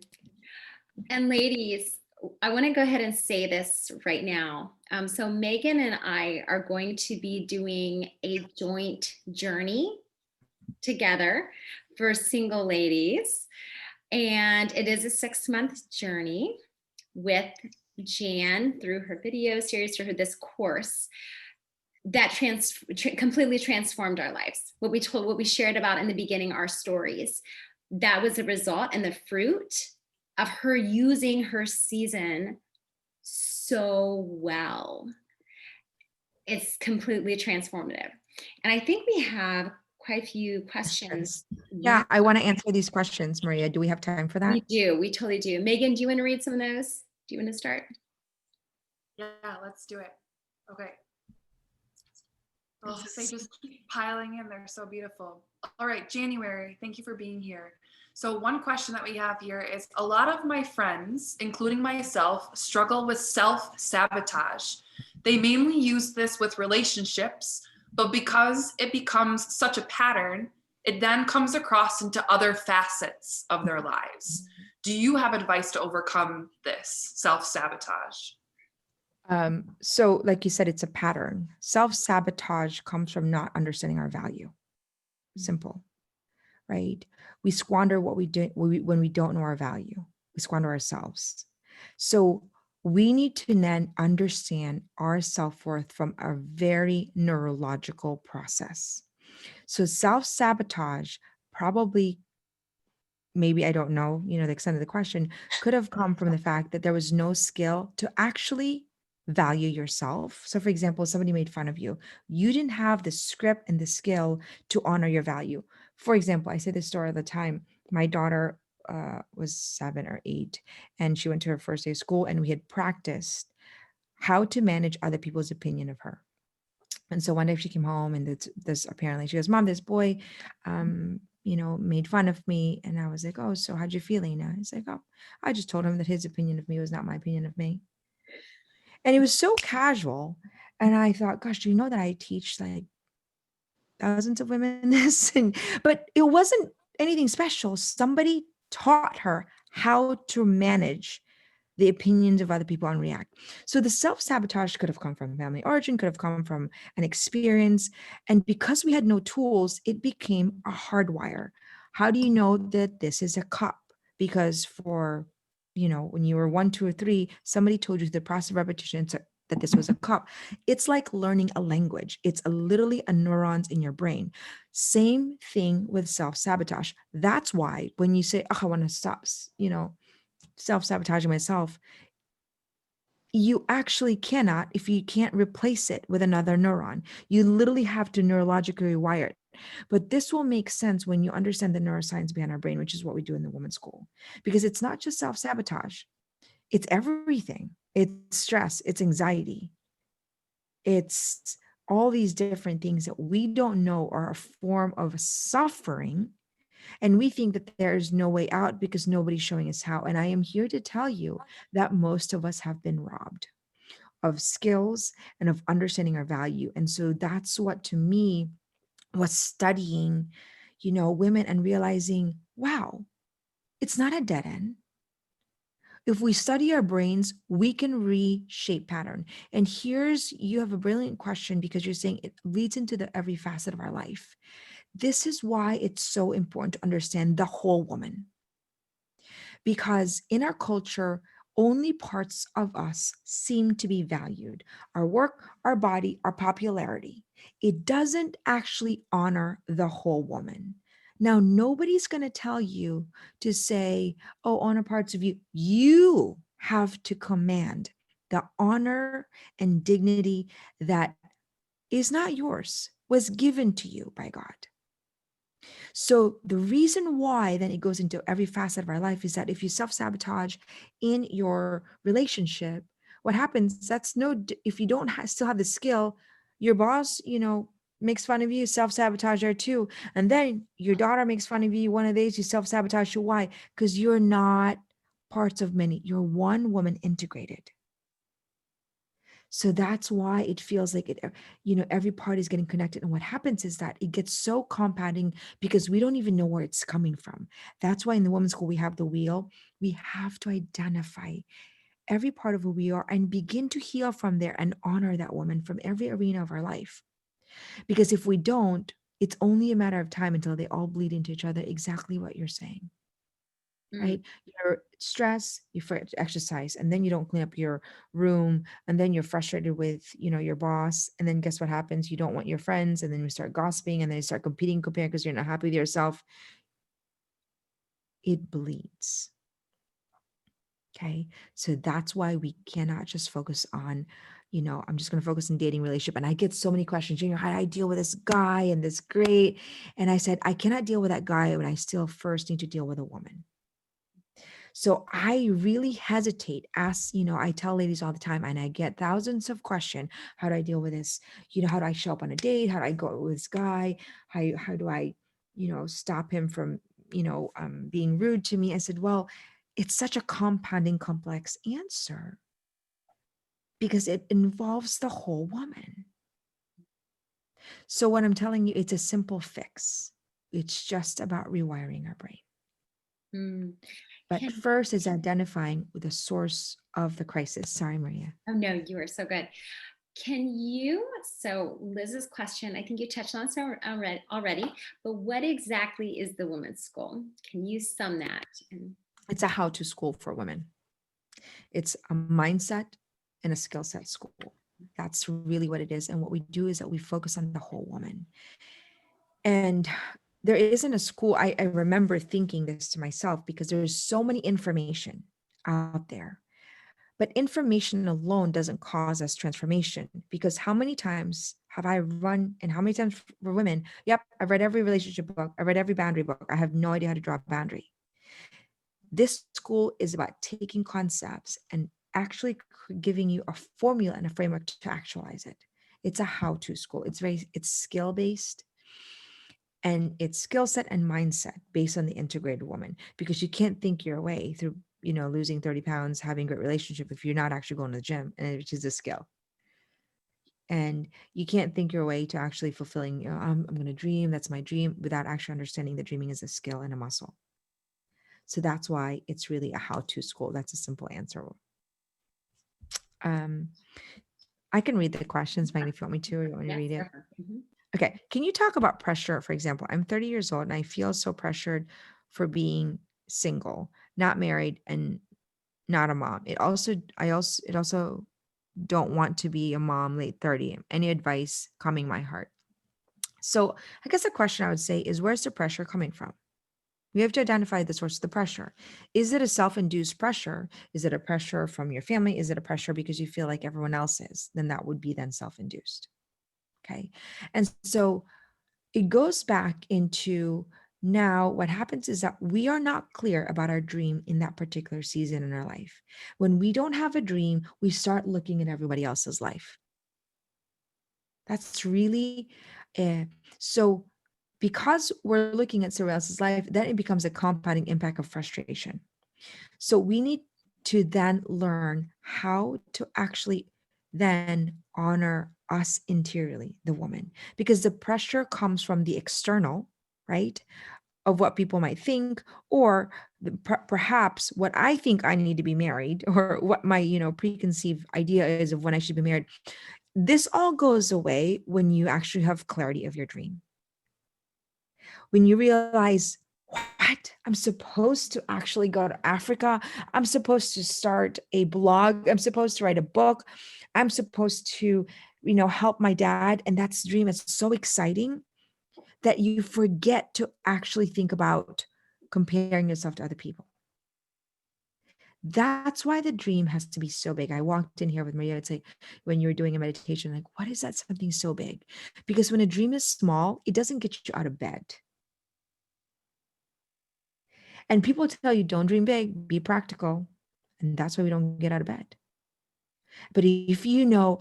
[SPEAKER 1] And ladies, I want to go ahead and say this right now. So Megan and I are going to be doing a joint journey together for single ladies. And it is a 6-month journey with Jan through her video series, through this course that completely transformed our lives. What we shared about in the beginning, our stories, that was the result and the fruit of her using her season so well. It's completely transformative. And I think we have quite a few questions.
[SPEAKER 4] Yeah, I want to answer these questions, Maria. Do we have time for that?
[SPEAKER 1] We do. We totally do. Megan, do you want to read some of those? Do you want to start?
[SPEAKER 2] Yeah, let's do it. Okay. Oh, they just keep piling in. They're so beautiful. All right, January, thank you for being here. So one question that we have here is, a lot of my friends, including myself, struggle with self-sabotage. They mainly use this with relationships, but because it becomes such a pattern, it then comes across into other facets of their lives. Do you have advice to overcome this self-sabotage?
[SPEAKER 4] So like you said, it's a pattern. Self-sabotage comes from not understanding our value. Simple, right? We squander what we do when we don't know our value. We squander ourselves. So we need to then understand our self-worth from a very neurological process. So self-sabotage probably maybe I don't know, the extent of the question, could have come from the fact that there was no skill to actually value yourself. So, for example, somebody made fun of you. You didn't have the script and the skill to honor your value. For example, I say this story all the time. My daughter was 7 or 8, and she went to her first day of school, and we had practiced how to manage other people's opinion of her. And so one day she came home, and this apparently she goes, "Mom, this boy, made fun of me." And I was like, "Oh, so how'd you feeling?" Now he's like, "Oh, I just told him that his opinion of me was not my opinion of me." And it was so casual. And I thought, gosh, do you know that I teach like thousands of women this? But it wasn't anything special. Somebody taught her how to manage the opinions of other people and react. So the self-sabotage could have come from family origin, could have come from an experience. And because we had no tools, it became a hardwire. How do you know that this is a cup? Because when you were 1, 2, or 3, somebody told you the process of repetition that this was a cup. It's like learning a language. It's literally a neurons in your brain. Same thing with self-sabotage. That's why when you say, "Oh, I want to stop, self-sabotaging myself," you actually cannot if you can't replace it with another neuron. You literally have to neurologically rewire it. But this will make sense when you understand the neuroscience behind our brain, which is what we do in the women's school. Because it's not just self-sabotage, it's everything. It's stress, it's anxiety, it's all these different things that we don't know are a form of suffering. And we think that there's no way out because nobody's showing us how. And I am here to tell you that most of us have been robbed of skills and of understanding our value. And so that's what to me was studying, women and realizing, wow, it's not a dead end. If we study our brains, we can reshape pattern. And you have a brilliant question because you're saying it leads into every facet of our life. This is why it's so important to understand the whole woman. Because in our culture, only parts of us seem to be valued: our work, our body, our popularity. It doesn't actually honor the whole woman. Now, nobody's going to tell you to say, "Oh, honor parts of you." You have to command the honor and dignity that is not yours, was given to you by God. So the reason why then it goes into every facet of our life is that if you self-sabotage in your relationship, what happens, if you don't still have the skill, your boss, makes fun of you, self-sabotage there too. And then your daughter makes fun of you, one of these, you self-sabotage. Why? Because you're not parts of many. You're one woman integrated. So that's why it feels like every part is getting connected. And what happens is that it gets so compounding because we don't even know where it's coming from. That's why in the women's school, we have the wheel. We have to identify every part of who we are and begin to heal from there and honor that woman from every arena of our life. Because if we don't, it's only a matter of time until they all bleed into each other, exactly what you're saying. Right? You're stressed, you forget to exercise, and then you don't clean up your room, and then you're frustrated with, your boss, and then guess what happens? You don't want your friends, and then you start gossiping, and then you start comparing because you're not happy with yourself. It bleeds. Okay. So that's why we cannot just focus on, I'm just going to focus on dating relationship. And I get so many questions, how do I deal with this guy and this great? And I said, I cannot deal with that guy when I still first need to deal with a woman. So I really hesitate. I tell ladies all the time, and I get thousands of questions. How do I deal with this? How do I show up on a date? How do I go with this guy? How do I, stop him from, being rude to me? I said, well, it's such a compounding, complex answer because it involves the whole woman. So what I'm telling you, it's a simple fix. It's just about rewiring our brain.
[SPEAKER 1] Mm.
[SPEAKER 4] But first is identifying the source of the crisis. Sorry, Maria.
[SPEAKER 1] Oh, no, you are so good. So Liz's question, I think you touched on this already, but what exactly is the women's school? Can you sum that?
[SPEAKER 4] It's a how-to school for women. It's a mindset and a skill set school. That's really what it is. And what we do is that we focus on the whole woman. And there isn't a school. I remember thinking this to myself because there's so many information out there. But information alone doesn't cause us transformation, because how many times have I run, and how many times for women? Yep, I've read every relationship book. I read every boundary book. I have no idea how to draw a boundary. This school is about taking concepts and actually giving you a formula and a framework to actualize it. It's a how-to school. It's skill-based, and it's skill set and mindset based on the integrated woman, because you can't think your way through, losing 30 pounds, having a great relationship if you're not actually going to the gym, and which is a skill. And you can't think your way to actually fulfilling, I'm going to dream, that's my dream, without actually understanding that dreaming is a skill and a muscle. So that's why it's really a how-to school. That's a simple answer. Um, I can read the questions, Maggie, if you want me to, or you want me to
[SPEAKER 1] Yes,
[SPEAKER 4] read it.
[SPEAKER 1] sure. Mhm.
[SPEAKER 4] Okay. Can you talk about pressure? For example, I'm 30 years old and I feel so pressured for being single, not married, and not a mom. It also don't want to be a mom late 30. Any advice calming my heart? So I guess the question I would say is, where's the pressure coming from? We have to identify the source of the pressure. Is it a self-induced pressure? Is it a pressure from your family? Is it a pressure because you feel like everyone else is? Then that would be then self-induced. Okay. And so it goes back into, now what happens is that we are not clear about our dream in that particular season in our life. When we don't have a dream, we start looking at everybody else's life. That's really so, because we're looking at someone else's life, then it becomes a compounding impact of frustration. So we need to then learn how to actually then honor us interiorly, the woman, because the pressure comes from the external, right? Of what people might think, or perhaps what I think I need to be married, or what my, preconceived idea is of when I should be married. This all goes away when you actually have clarity of your dream. When you realize, what? I'm supposed to actually go to Africa. I'm supposed to start a blog. I'm supposed to write a book. I'm supposed to, help my dad. And that's the dream. It's so exciting that you forget to actually think about comparing yourself to other people. That's why the dream has to be so big. I walked in here with Maria. It's like when you're doing a meditation, like, what is that something so big? Because when a dream is small, it doesn't get you out of bed. And people tell you, don't dream big, be practical. And that's why we don't get out of bed. But if you know,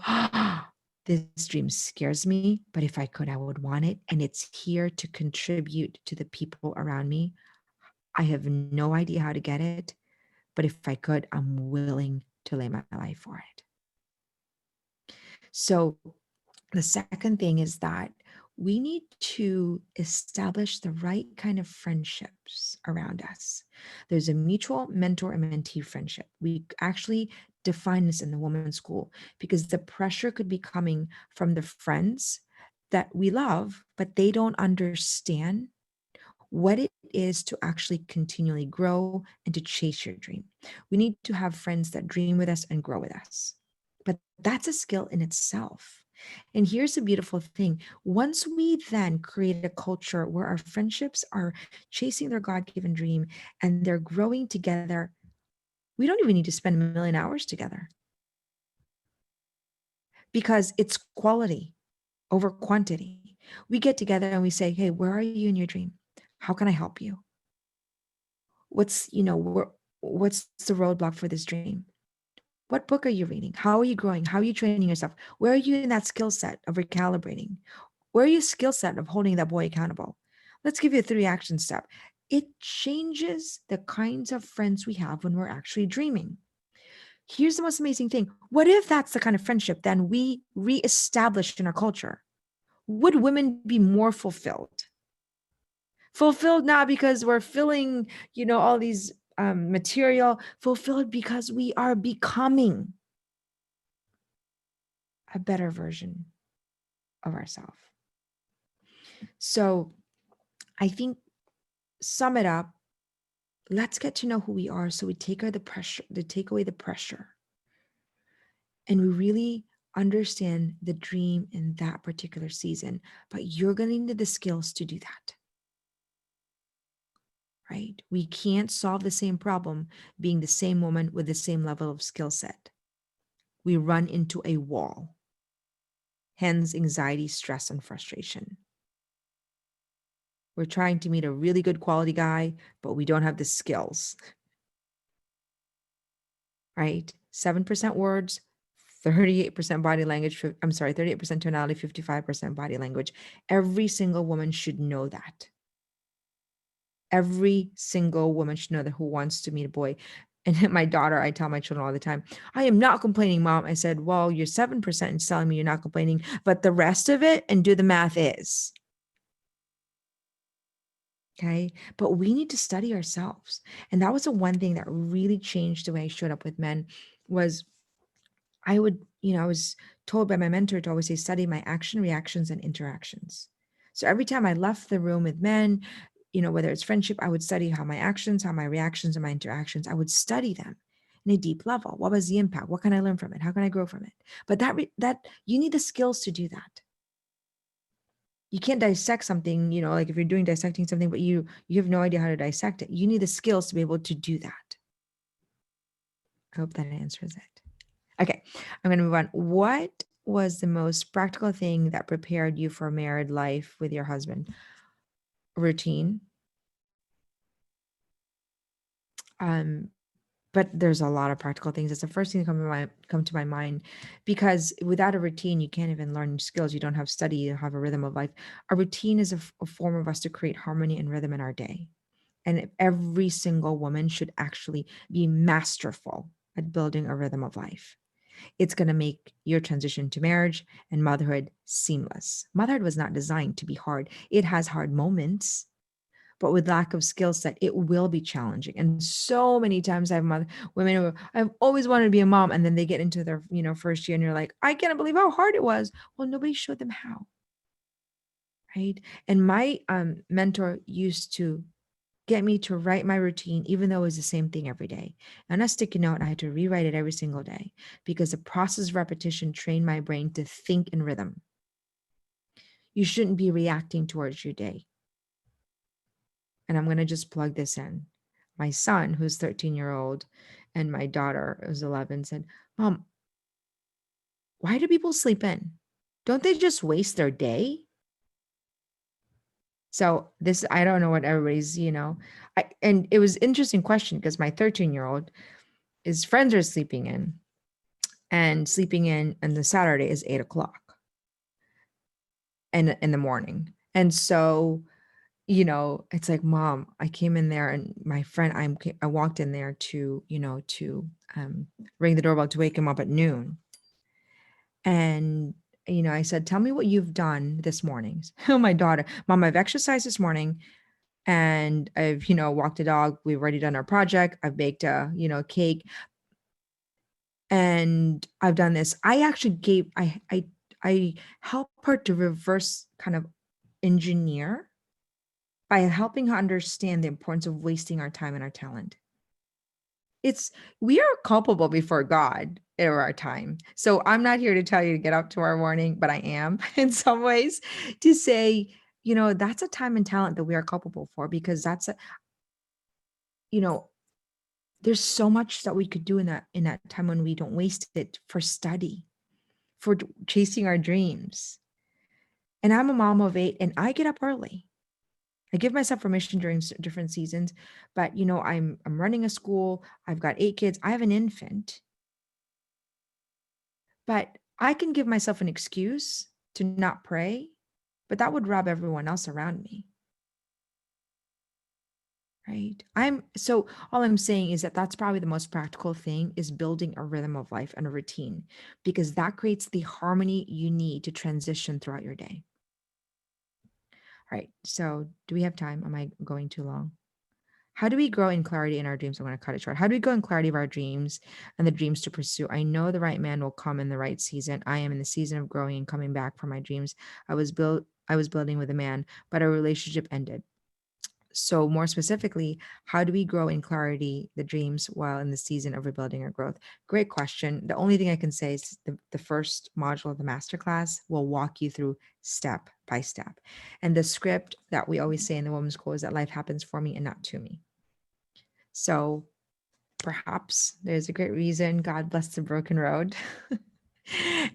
[SPEAKER 4] this dream scares me, but if I could, I would want it. And it's here to contribute to the people around me. I have no idea how to get it, but if I could, I'm willing to lay my life for it. So the second thing is that we need to establish the right kind of friendships around us. There's a mutual mentor and mentee friendship. We actually define this in the women's school, because the pressure could be coming from the friends that we love, but they don't understand what it is to actually continually grow and to chase your dream. We need to have friends that dream with us and grow with us. But that's a skill in itself. And here's the beautiful thing. Once we then create a culture where our friendships are chasing their God given dream and they're growing together, we don't even need to spend a million hours together, because it's quality over quantity. We get together and we say, hey, where are you in your dream? How can I help you? What's the roadblock for this dream? What book are you reading? How are you growing? How are you training yourself? Where are you in that skill set of recalibrating? Where are you skill set of holding that boy accountable? Let's give you a 3 action step. It changes the kinds of friends we have when we're actually dreaming. Here's the most amazing thing. What if that's the kind of friendship then we reestablish in our culture? Would women be more fulfilled? Fulfilled not because we're filling, all these material, fulfilled because we are becoming a better version of ourselves. So I think, sum it up, let's get to know who we are so we take away the pressure, and we really understand the dream in that particular season. But you're going to need the skills to do that. right? We can't solve the same problem being the same woman with the same level of skill set. We run into a wall, hence anxiety, stress, and frustration. We're trying to meet a really good quality guy, but we don't have the skills, right? 7% words, 38% body language. I'm sorry, 38% tonality, 55% body language. Every single woman should know that. Every single woman should know that who wants to meet a boy. And my daughter, I tell my children all the time, I am not complaining, Mom. I said, well, you're 7% is telling me you're not complaining, but the rest of it, and do the math, is. Okay. But we need to study ourselves. And that was the one thing that really changed the way I showed up with men was I would, I was told by my mentor to always say, study my action, reactions, and interactions. So every time I left the room with men, whether it's friendship, I would study how my actions, how my reactions, and my interactions, I would study them in a deep level. What was the impact? What can I learn from it? How can I grow from it? But that you need the skills to do that. You can't dissect something, like if you're doing dissecting something, but you have no idea how to dissect it. You need the skills to be able to do that. I hope that answers it. Okay, I'm going to move on. What was the most practical thing that prepared you for married life with your husband? Routine. But there's a lot of practical things. It's the first thing that come to my mind, because without a routine, you can't even learn skills. You don't have study, you don't have a rhythm of life. A routine is a form of us to create harmony and rhythm in our day. And every single woman should actually be masterful at building a rhythm of life. It's going to make your transition to marriage and motherhood seamless. Motherhood was not designed to be hard. It has hard moments, but with lack of skill set, it will be challenging. And so many times I have women who I've always wanted to be a mom, and then they get into their first year, and you're like, I can't believe how hard it was. Well, nobody showed them how, right? And my mentor used to get me to write my routine, even though it was the same thing every day. On a sticky note, I had to rewrite it every single day because the process of repetition trained my brain to think in rhythm. You shouldn't be reacting towards your day. And I'm going to just plug this in. My son, who's 13-year-old, and my daughter, who's 11, said, Mom, why do people sleep in? Don't they just waste their day? So this, I don't know what everybody's, and it was an interesting question because my 13-year-old, his friends are sleeping in, and sleeping in on the Saturday is 8:00 in the morning. And so, it's like, Mom, I came in there and my friend, I walked in there to ring the doorbell to wake him up at noon. And, I said, tell me what you've done this morning. Oh, my daughter, Mom, I've exercised this morning and I've, walked the dog. We've already done our project. I've baked a, cake. And I've done this. I actually I help her to reverse kind of engineer by helping her understand the importance of wasting our time and our talent. We are culpable before God over our time. So I'm not here to tell you to get up tomorrow morning, but I am in some ways to say, that's a time and talent that we are culpable for, because there's so much that we could do in that time when we don't waste it for study, for chasing our dreams. And I'm a mom of 8 and I get up early. I give myself permission during different seasons, but I'm running a school. I've got 8 kids. I have an infant, but I can give myself an excuse to not pray, but that would rob everyone else around me. Right. So all I'm saying is that that's probably the most practical thing, is building a rhythm of life and a routine, because that creates the harmony you need to transition throughout your day. All right. So do we have time? Am I going too long? How do we grow in clarity in our dreams? I'm going to cut it short. How do we grow in clarity of our dreams and the dreams to pursue? I know the right man will come in the right season. I am in the season of growing and coming back for my dreams. I was building with a man, but our relationship ended. So more specifically, how do we grow in clarity, the dreams, while in the season of rebuilding or growth? Great question. The only thing I can say is the first module of the masterclass will walk you through step by step. And the script that we always say in the women's school is that life happens for me and not to me. So perhaps there's a great reason God blessed the broken road.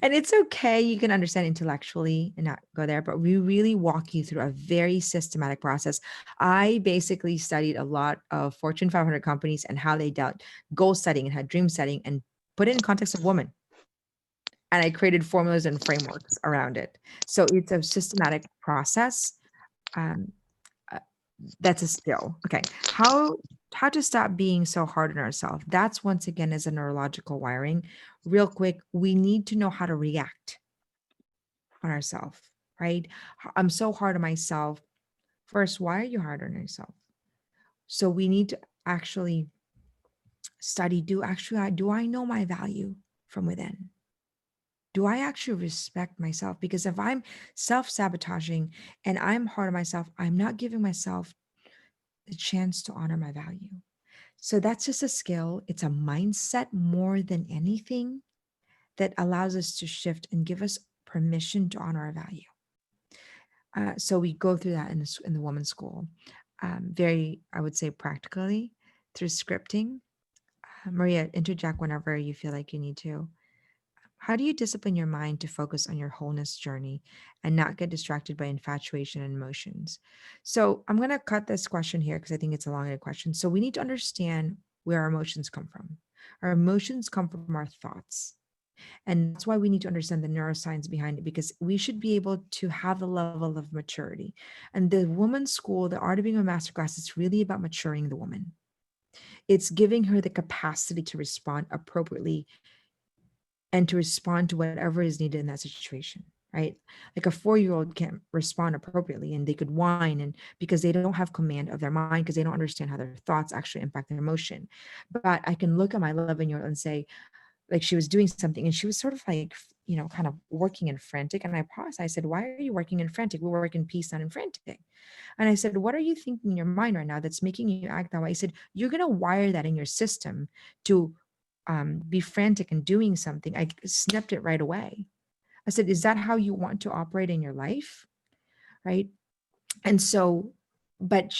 [SPEAKER 4] And it's okay. You can understand intellectually and not go there, but we really walk you through a very systematic process. I basically studied a lot of Fortune 500 companies and how they dealt goal setting and had dream setting and put it in context of women. And I created formulas and frameworks around it. So it's a systematic process. Um, uh, that's a skill. Okay. How to stop being so hard on ourselves? That's once again is a neurological wiring. Real quick, we need to know how to react on ourselves, right? I'm so hard on myself. First, why are you hard on yourself? So we need to actually study, do I know my value from within? Do I actually respect myself? Because if I'm self-sabotaging and I'm hard on myself, I'm not giving myself the chance to honor my value. So that's just a skill. It's a mindset more than anything that allows us to shift and give us permission to honor our value. So we go through that in the women's school, very, I would say, practically through scripting. Maria, interject whenever you feel like you need to. How do you discipline your mind to focus on your wholeness journey and not get distracted by infatuation and emotions? So I'm going to cut this question here because I think it's a long question. So we need to understand where our emotions come from. Our emotions come from our thoughts. And that's why we need to understand the neuroscience behind it, because we should be able to have a level of maturity. And the woman's school, the Art of Being a Masterclass, is really about maturing the woman. It's giving her the capacity to respond appropriately and to respond to whatever is needed in that situation, right? Like a 4-year-old can't respond appropriately and they could whine, and because they don't have command of their mind, because they don't understand how their thoughts actually impact their emotion. But I can look at my 11-year-old and say, like, she was doing something and she was sort of like, kind of working and frantic. And I paused. I said, why are you working and frantic? We work in peace, not in frantic. And I said, what are you thinking in your mind right now that's making you act that way? I said, you're going to wire that in your system to be frantic and doing something. I snapped it right away. I said, is that how you want to operate in your life? Right. And so, but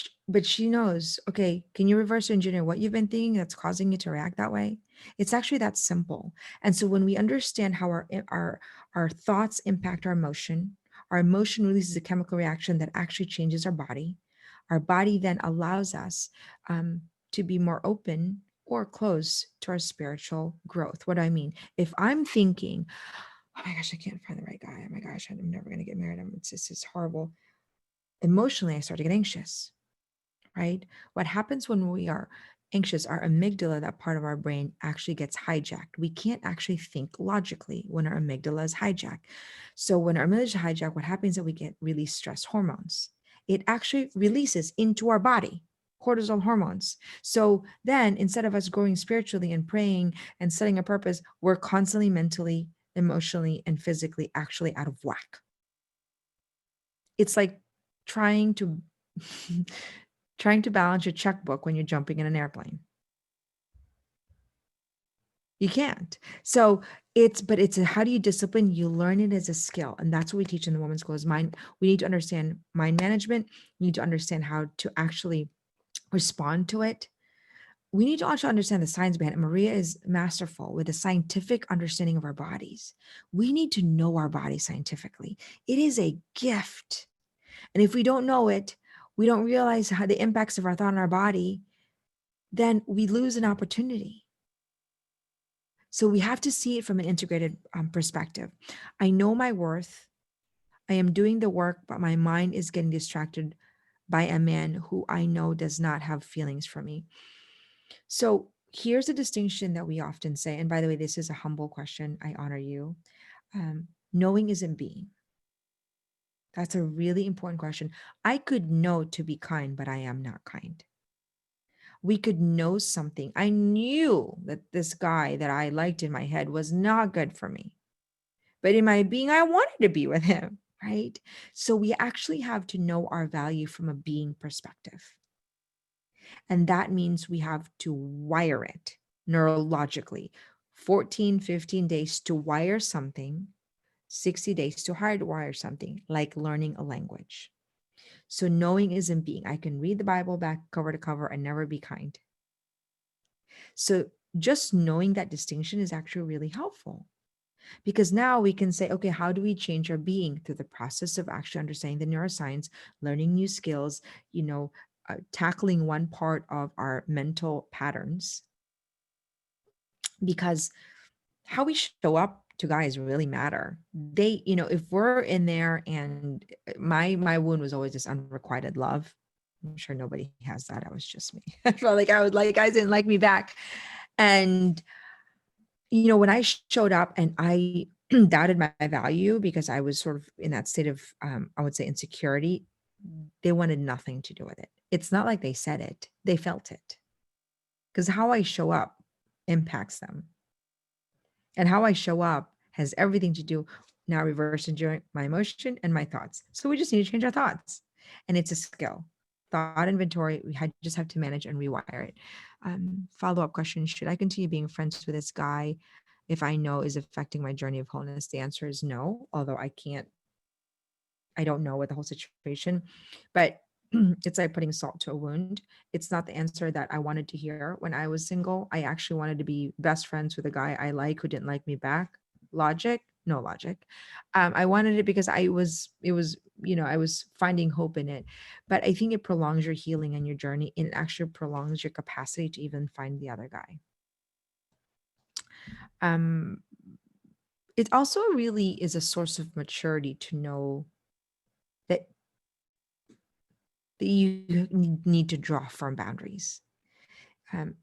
[SPEAKER 4] she knows, okay, can you reverse engineer what you've been thinking that's causing you to react that way? It's actually that simple. And so when we understand how our thoughts impact our emotion releases a chemical reaction that actually changes our body then allows us to be more open or close to our spiritual growth. What do I mean? If I'm thinking, oh my gosh, I can't find the right guy. Oh my gosh, I'm never going to get married. It's horrible. Emotionally, I start to get anxious, right? What happens when we are anxious, our amygdala, that part of our brain, actually gets hijacked. We can't actually think logically when our amygdala is hijacked. So when our amygdala is hijacked, what happens is that we get released stress hormones. It actually releases into our body cortisol hormones. So then instead of us growing spiritually and praying and setting a purpose, we're constantly mentally, emotionally, and physically actually out of whack. It's like trying to trying to balance your checkbook when you're jumping in an airplane. You can't. So it's how do you discipline? You learn it as a skill. And that's what we teach in the women's school is mind. We need to understand mind management. We need to understand how to actually respond to it. We need to also understand the science behind it. Maria is masterful with a scientific understanding of our bodies. We need to know our body scientifically. It is a gift. And if we don't know it, we don't realize how the impacts of our thought on our body, then we lose an opportunity. So we have to see it from an integrated perspective. I know my worth. I am doing the work, but my mind is getting distracted by a man who I know does not have feelings for me. So here's a distinction that we often say. And by the way, this is a humble question. I honor you. Knowing isn't being. That's a really important question. I could know to be kind, but I am not kind. We could know something. I knew that this guy that I liked in my head was not good for me. But in my being, I wanted to be with him, right? So we actually have to know our value from a being perspective. And that means we have to wire it neurologically. 14, 15 days to wire something 60 days to hardwire something like learning a language. So knowing isn't being. I can read the Bible back cover to cover and never be kind. So just knowing that distinction is actually really helpful, because now we can say, okay, how do we change our being through the process of actually understanding the neuroscience, learning new skills, tackling one part of our mental patterns, because how we show up to guys really matter. They, if we're in there and my wound was always this unrequited love. I'm sure nobody has that. It was just me. I felt like I would like guys didn't like me back. And when I showed up and I doubted my value because I was sort of in that state of I would say insecurity, they wanted nothing to do with it. It's not like they said it, they felt it. Because how I show up impacts them. And how I show up has everything to do now reverse engineering my emotion and my thoughts. So we just need to change our thoughts. And it's a skill. Thought inventory, just have to manage and rewire it. Follow-up question, should I continue being friends with this guy if I know is affecting my journey of wholeness? The answer is no, although I don't know what the whole situation, but it's like putting salt to a wound. It's not the answer that I wanted to hear when I was single. I actually wanted to be best friends with a guy I like who didn't like me back. Logic? No logic. I wanted it because I was finding hope in it. But I think it prolongs your healing and your journey, and it actually prolongs your capacity to even find the other guy. It also really is a source of maturity to know that you need to draw firm boundaries. Um,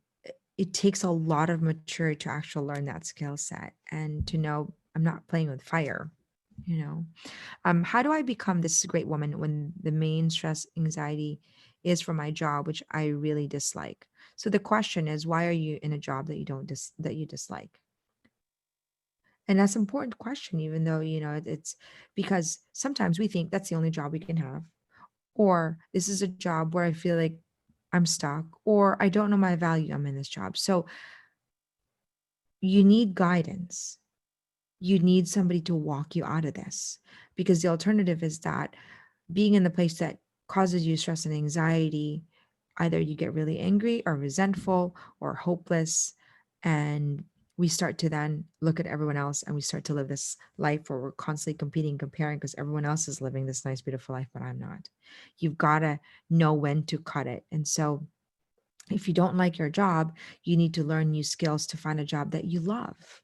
[SPEAKER 4] it takes a lot of maturity to actually learn that skill set and to know I'm not playing with fire. How do I become this great woman when the main stress anxiety is from my job, which I really dislike? So the question is, why are you in a job that you dislike? And that's an important question, even though it's because sometimes we think that's the only job we can have, or this is a job where I feel like I'm stuck, or I don't know my value. I'm in this job. So you need guidance. You need somebody to walk you out of this, because the alternative is that being in the place that causes you stress and anxiety, either you get really angry or resentful or hopeless, and we start to then look at everyone else and we start to live this life where we're constantly competing, comparing, because everyone else is living this nice, beautiful life, but I'm not. You've got to know when to cut it. And so if you don't like your job, you need to learn new skills to find a job that you love.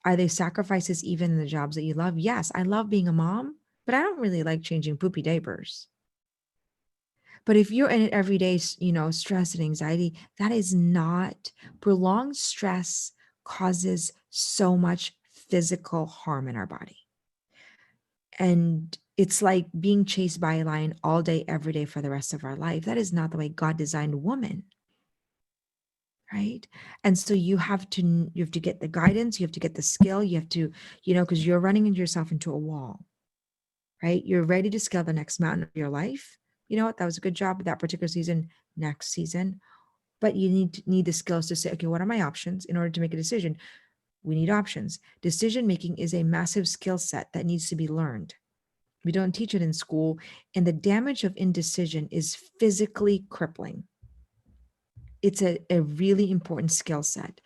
[SPEAKER 4] Are there sacrifices even in the jobs that you love? Yes, I love being a mom, but I don't really like changing poopy diapers. But if you're in it every day, stress and anxiety, that is not. Prolonged stress causes so much physical harm in our body. And it's like being chased by a lion all day, every day for the rest of our life. That is not the way God designed woman. Right. And so you have to get the guidance, you have to get the skill, you have to, because you're running into yourself into a wall, right? You're ready to scale the next mountain of your life. You know what? That was a good job that particular season, next season. But you need the skills to say, okay, what are my options in order to make a decision? We need options. Decision making is a massive skill set that needs to be learned. We don't teach it in school. And the damage of indecision is physically crippling. It's a really important skill set.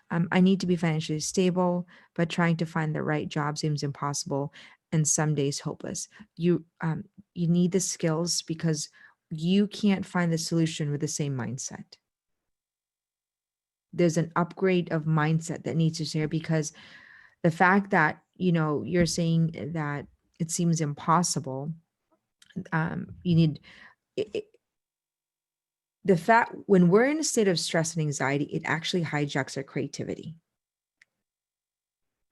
[SPEAKER 4] I need to be financially stable, but trying to find the right job seems impossible and some days hopeless. You need the skills because you can't find the solution with the same mindset. There's an upgrade of mindset that needs to share, because the fact that, you're saying that it seems impossible, you need it, the fact when we're in a state of stress and anxiety, it actually hijacks our creativity.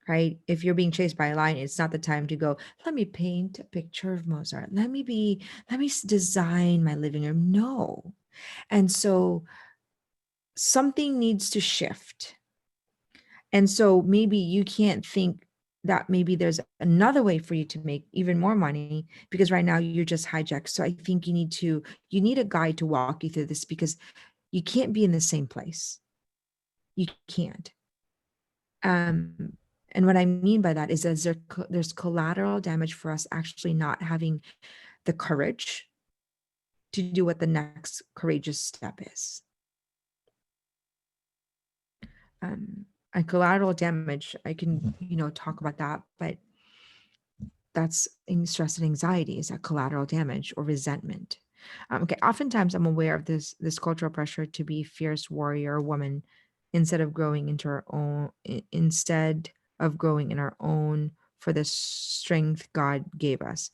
[SPEAKER 4] Right? If you're being chased by a lion, it's not the time to go, let me paint a picture of Mozart. Let me design my living room. No. And so something needs to shift. And so maybe you can't think that maybe there's another way for you to make even more money, because right now you're just hijacked. So I think you need a guide to walk you through this, because you can't be in the same place. You can't. And what I mean by that is there's collateral damage for us actually not having the courage to do what the next courageous step is. And collateral damage, I can, talk about that, but that's in stress and anxiety, is that collateral damage or resentment. Okay, oftentimes I'm aware of this cultural pressure to be fierce warrior woman instead of growing into our own, instead of growing in our own for the strength God gave us.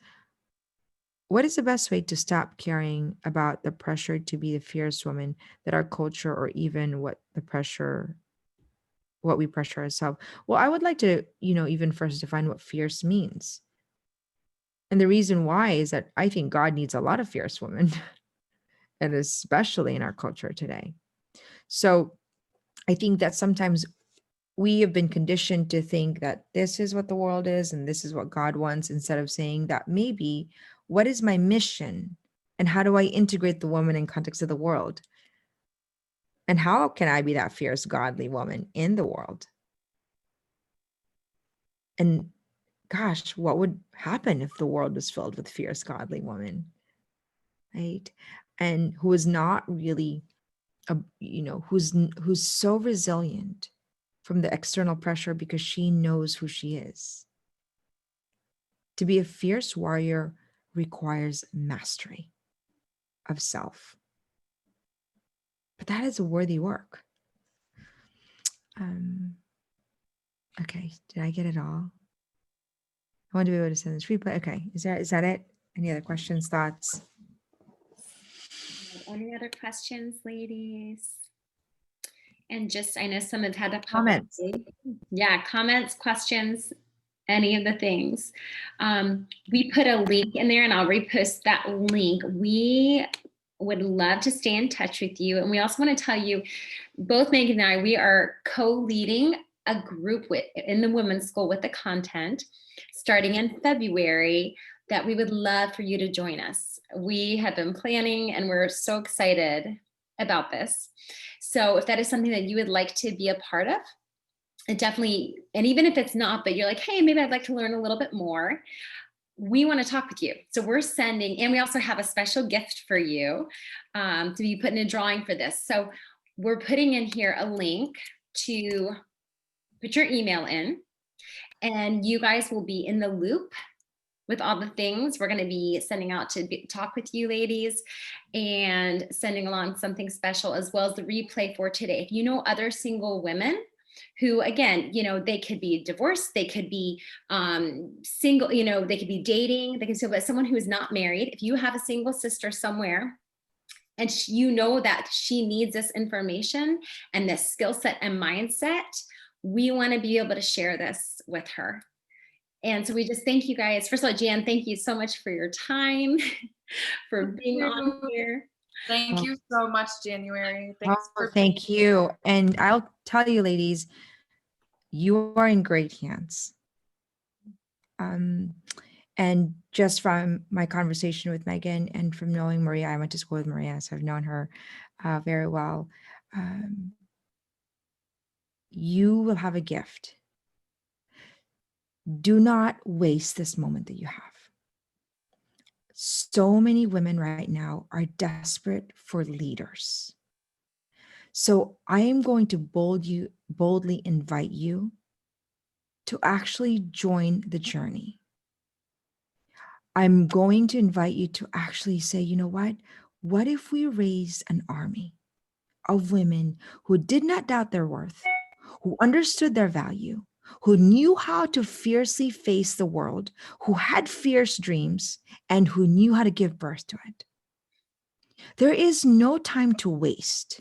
[SPEAKER 4] What is the best way to stop caring about the pressure to be the fierce woman that our culture, or even what we pressure ourselves? Well, I would like to, even first define what fierce means. And the reason why is that I think God needs a lot of fierce women, and especially in our culture today. So I think that sometimes we have been conditioned to think that this is what the world is and this is what God wants, instead of saying that maybe what is my mission and how do I integrate the woman in context of the world? And how can I be that fierce, godly woman in the world? And gosh, what would happen if the world was filled with fierce, godly women, right? And who is not really, who's so resilient from the external pressure because she knows who she is. To be a fierce warrior requires mastery of self. But that is a worthy work. Okay, did I get it all? I want to be able to send this replay. Okay, is that it? Any other questions, thoughts?
[SPEAKER 1] Any other questions, ladies? And just, I know some have had to
[SPEAKER 4] Comments.
[SPEAKER 1] Yeah, comments, questions, any of the things. We put a link in there and I'll repost that link. We would love to stay in touch with you. And we also want to tell you, both Megan and I, we are co-leading a group in the women's school with the content starting in February that we would love for you to join us. We have been planning and we're so excited about this. So if that is something that you would like to be a part of, and definitely, and even if it's not, but you're like, hey, maybe I'd like to learn a little bit more, we want to talk with you. So we're sending, and we also have a special gift for you to be put in a drawing for this. So we're putting in here a link to put your email in, and you guys will be in the loop with all the things we're going to be sending out to talk with you ladies, and sending along something special, as well as the replay for today. If you know other single women who, again, they could be divorced, they could be single, they could be dating, they can still, but someone who is not married, if you have a single sister somewhere and that she needs this information and this skill set and mindset, we want to be able to share this with her. And so we just thank you guys. First of all, Jan, thank you so much for your time, for being on here.
[SPEAKER 2] Thank you so much, January.
[SPEAKER 4] Thank you. And I'll tell you, ladies, you are in great hands. And just from my conversation with Megan and from knowing Maria, I went to school with Maria, so I've known her very well. You will have a gift. Do not waste this moment that you have. So many women right now are desperate for leaders. So I am going to boldly invite you to actually join the journey. I'm going to invite you to actually say, you know what? What if we raised an army of women who did not doubt their worth, who understood their value, who knew how to fiercely face the world, who had fierce dreams, and who knew how to give birth to it? There is no time to waste.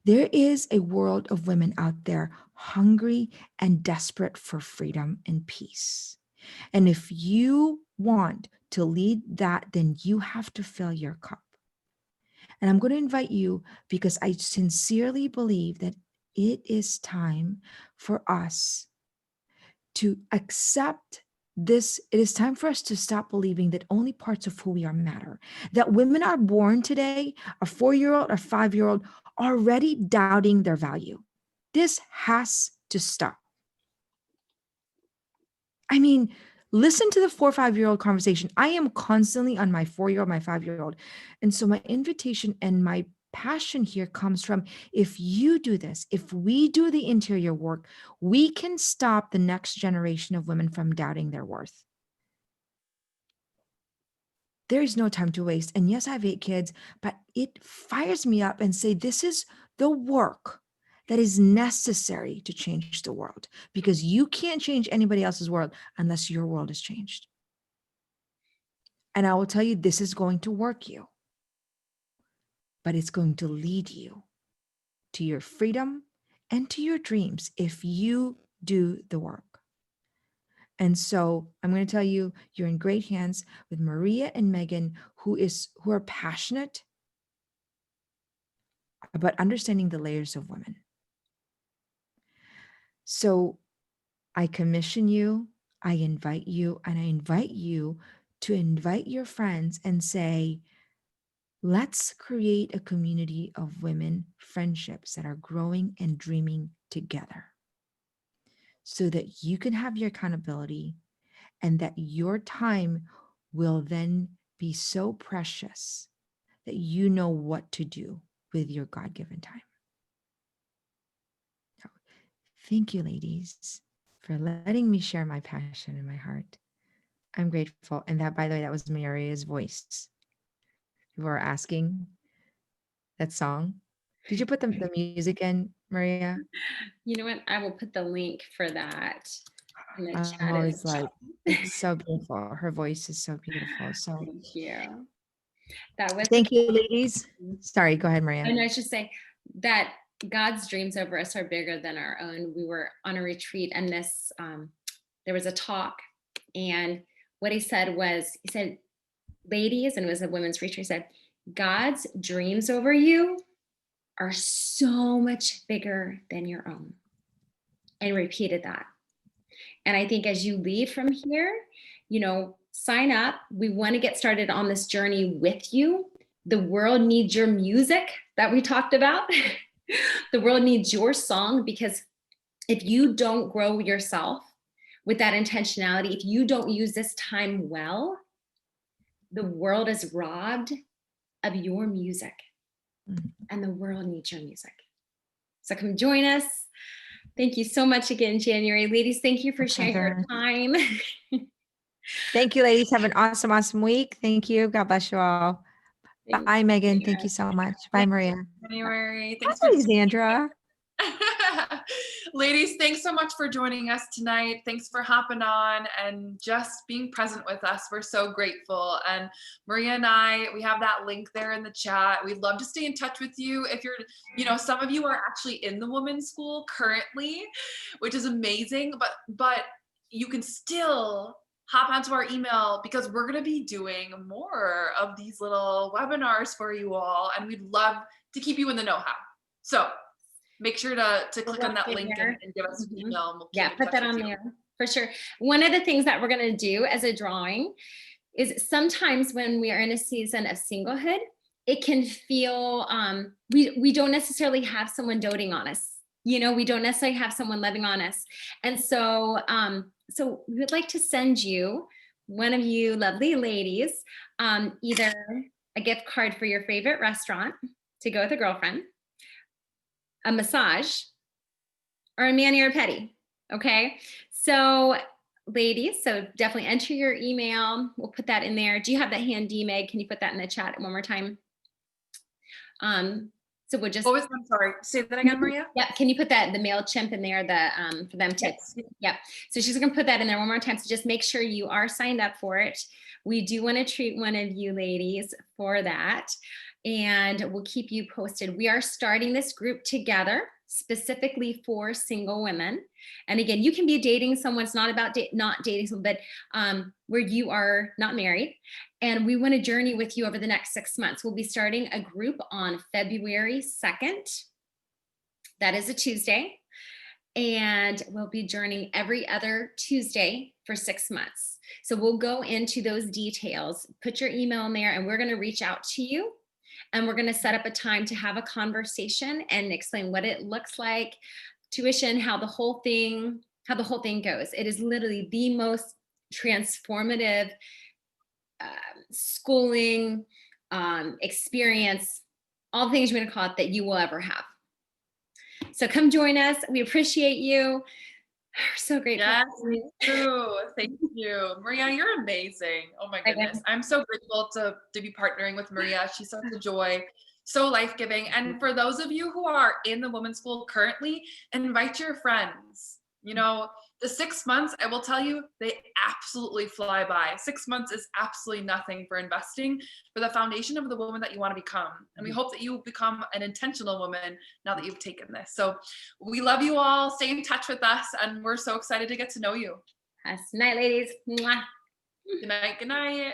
[SPEAKER 4] There is a world of women out there hungry and desperate for freedom and peace. And if you want to lead that, then you have to fill your cup. And I'm going to invite you because I sincerely believe that it is time for us to accept this. It is time for us to stop believing that only parts of who we are matter. That women are born today, a 4-year-old or 5-year-old, already doubting their value. This has to stop. I mean, listen to the 4 or 5-year-old conversation. I am constantly on my 4-year-old, my 5-year-old. And so my invitation and my passion here comes from, if you do this, if we do the interior work, we can stop the next generation of women from doubting their worth. There is no time to waste. And yes, I have 8 kids, but it fires me up and say, this is the work that is necessary to change the world, because you can't change anybody else's world unless your world is changed. And I will tell you, this is going to work you, but it's going to lead you to your freedom and to your dreams if you do the work. And so I'm going to tell you, you're in great hands with Maria and Megan, who are passionate about understanding the layers of women. So I commission you, I invite you, and I invite you to invite your friends and say, let's create a community of women friendships that are growing and dreaming together, so that you can have your accountability and that your time will then be so precious that you know what to do with your God-given time. So, thank you, ladies, for letting me share my passion and my heart. I'm grateful. And that, by the way, that was Maria's voice. People are asking that song. Did you put the music in, Maria?
[SPEAKER 1] You know what? I will put the link for that in the
[SPEAKER 4] I'm
[SPEAKER 1] chat.
[SPEAKER 4] always like, it's so beautiful. Her voice is so beautiful. So
[SPEAKER 1] Thank you. That was
[SPEAKER 4] thank you, ladies. Sorry, go ahead, Maria.
[SPEAKER 1] And I should say that God's dreams over us are bigger than our own. We were on a retreat, and this there was a talk, and what he said was, he said, ladies, and it was a women's retreat, he said, God's dreams over you are so much bigger than your own. And repeated that. And I think as you leave from here, you know, sign up. We want to get started on this journey with you. The world needs your music that we talked about. The world needs your song, because if you don't grow yourself with that intentionality, if you don't use this time well, the world is robbed of your music, and the world needs your music. So come join us. Thank you so much again, January. Ladies, thank you for sharing your time.
[SPEAKER 4] Thank you, ladies. Have an awesome, awesome week. Thank you. God bless you all. Bye, Megan. Thank you so much. Bye, Maria.
[SPEAKER 2] January. Thanks
[SPEAKER 4] Hi, Sandra.
[SPEAKER 2] Ladies, thanks so much for joining us tonight. Thanks for hopping on and just being present with us. We're so grateful. And Maria and I, we have that link there in the chat. We'd love to stay in touch with you. If you're, you know, some of you are actually in the women's school currently, which is amazing, but you can still hop onto our email, because we're going to be doing more of these little webinars for you all. And we'd love to keep you in the know-how. So make sure to click on that link and give us an email. And we'll
[SPEAKER 1] put that on there for sure. One of the things that we're going to do as a drawing is, sometimes when we are in a season of singlehood, it can feel, we don't necessarily have someone doting on us. You know, we don't necessarily have someone loving on us. And so, so we would like to send you, one of you lovely ladies, either a gift card for your favorite restaurant to go with a girlfriend, a massage, or a mani or pedi. Okay. So ladies, so definitely enter your email. We'll put that in there. Do you have that handy, Meg? Can you put that in the chat one more time? So we'll just,
[SPEAKER 2] I'm sorry, say that again, Maria.
[SPEAKER 1] Yeah, can you put that, the MailChimp in there, the for them to,
[SPEAKER 2] Yes.
[SPEAKER 1] Yeah. So she's gonna put that in there one more time. So just make sure you are signed up for it. We do want to treat one of you ladies for that, and we'll keep you posted. We are starting this group together specifically for single women. And again, you can be dating someone. It's not about not dating someone, but where you are not married. And we want to journey with you over the next 6 months. We'll be starting a group on February 2nd. That is a Tuesday. And we'll be journeying every other Tuesday for 6 months. So we'll go into those details. Put your email in there, and we're going to reach out to you. And we're going to set up a time to have a conversation and explain what it looks like tuition, how the whole thing goes. It is literally the most transformative schooling experience, all the things you want to call it, that you will ever have. So come join us. We appreciate you. We're so grateful.
[SPEAKER 2] Yes, me too. Thank you. Maria, you're amazing. Oh my goodness. I'm so grateful to be partnering with Maria. She's such a joy, so life-giving. And for those of you who are in the women's school currently, invite your friends. You know, the 6 months, I will tell you, they absolutely fly by. 6 months is absolutely nothing for investing for the foundation of the woman that you want to become. And we hope that you become an intentional woman now that you've taken this. So we love you all. Stay in touch with us. And we're so excited to get to know you.
[SPEAKER 1] Yes. Night, ladies. Mwah.
[SPEAKER 2] Good night. Good night.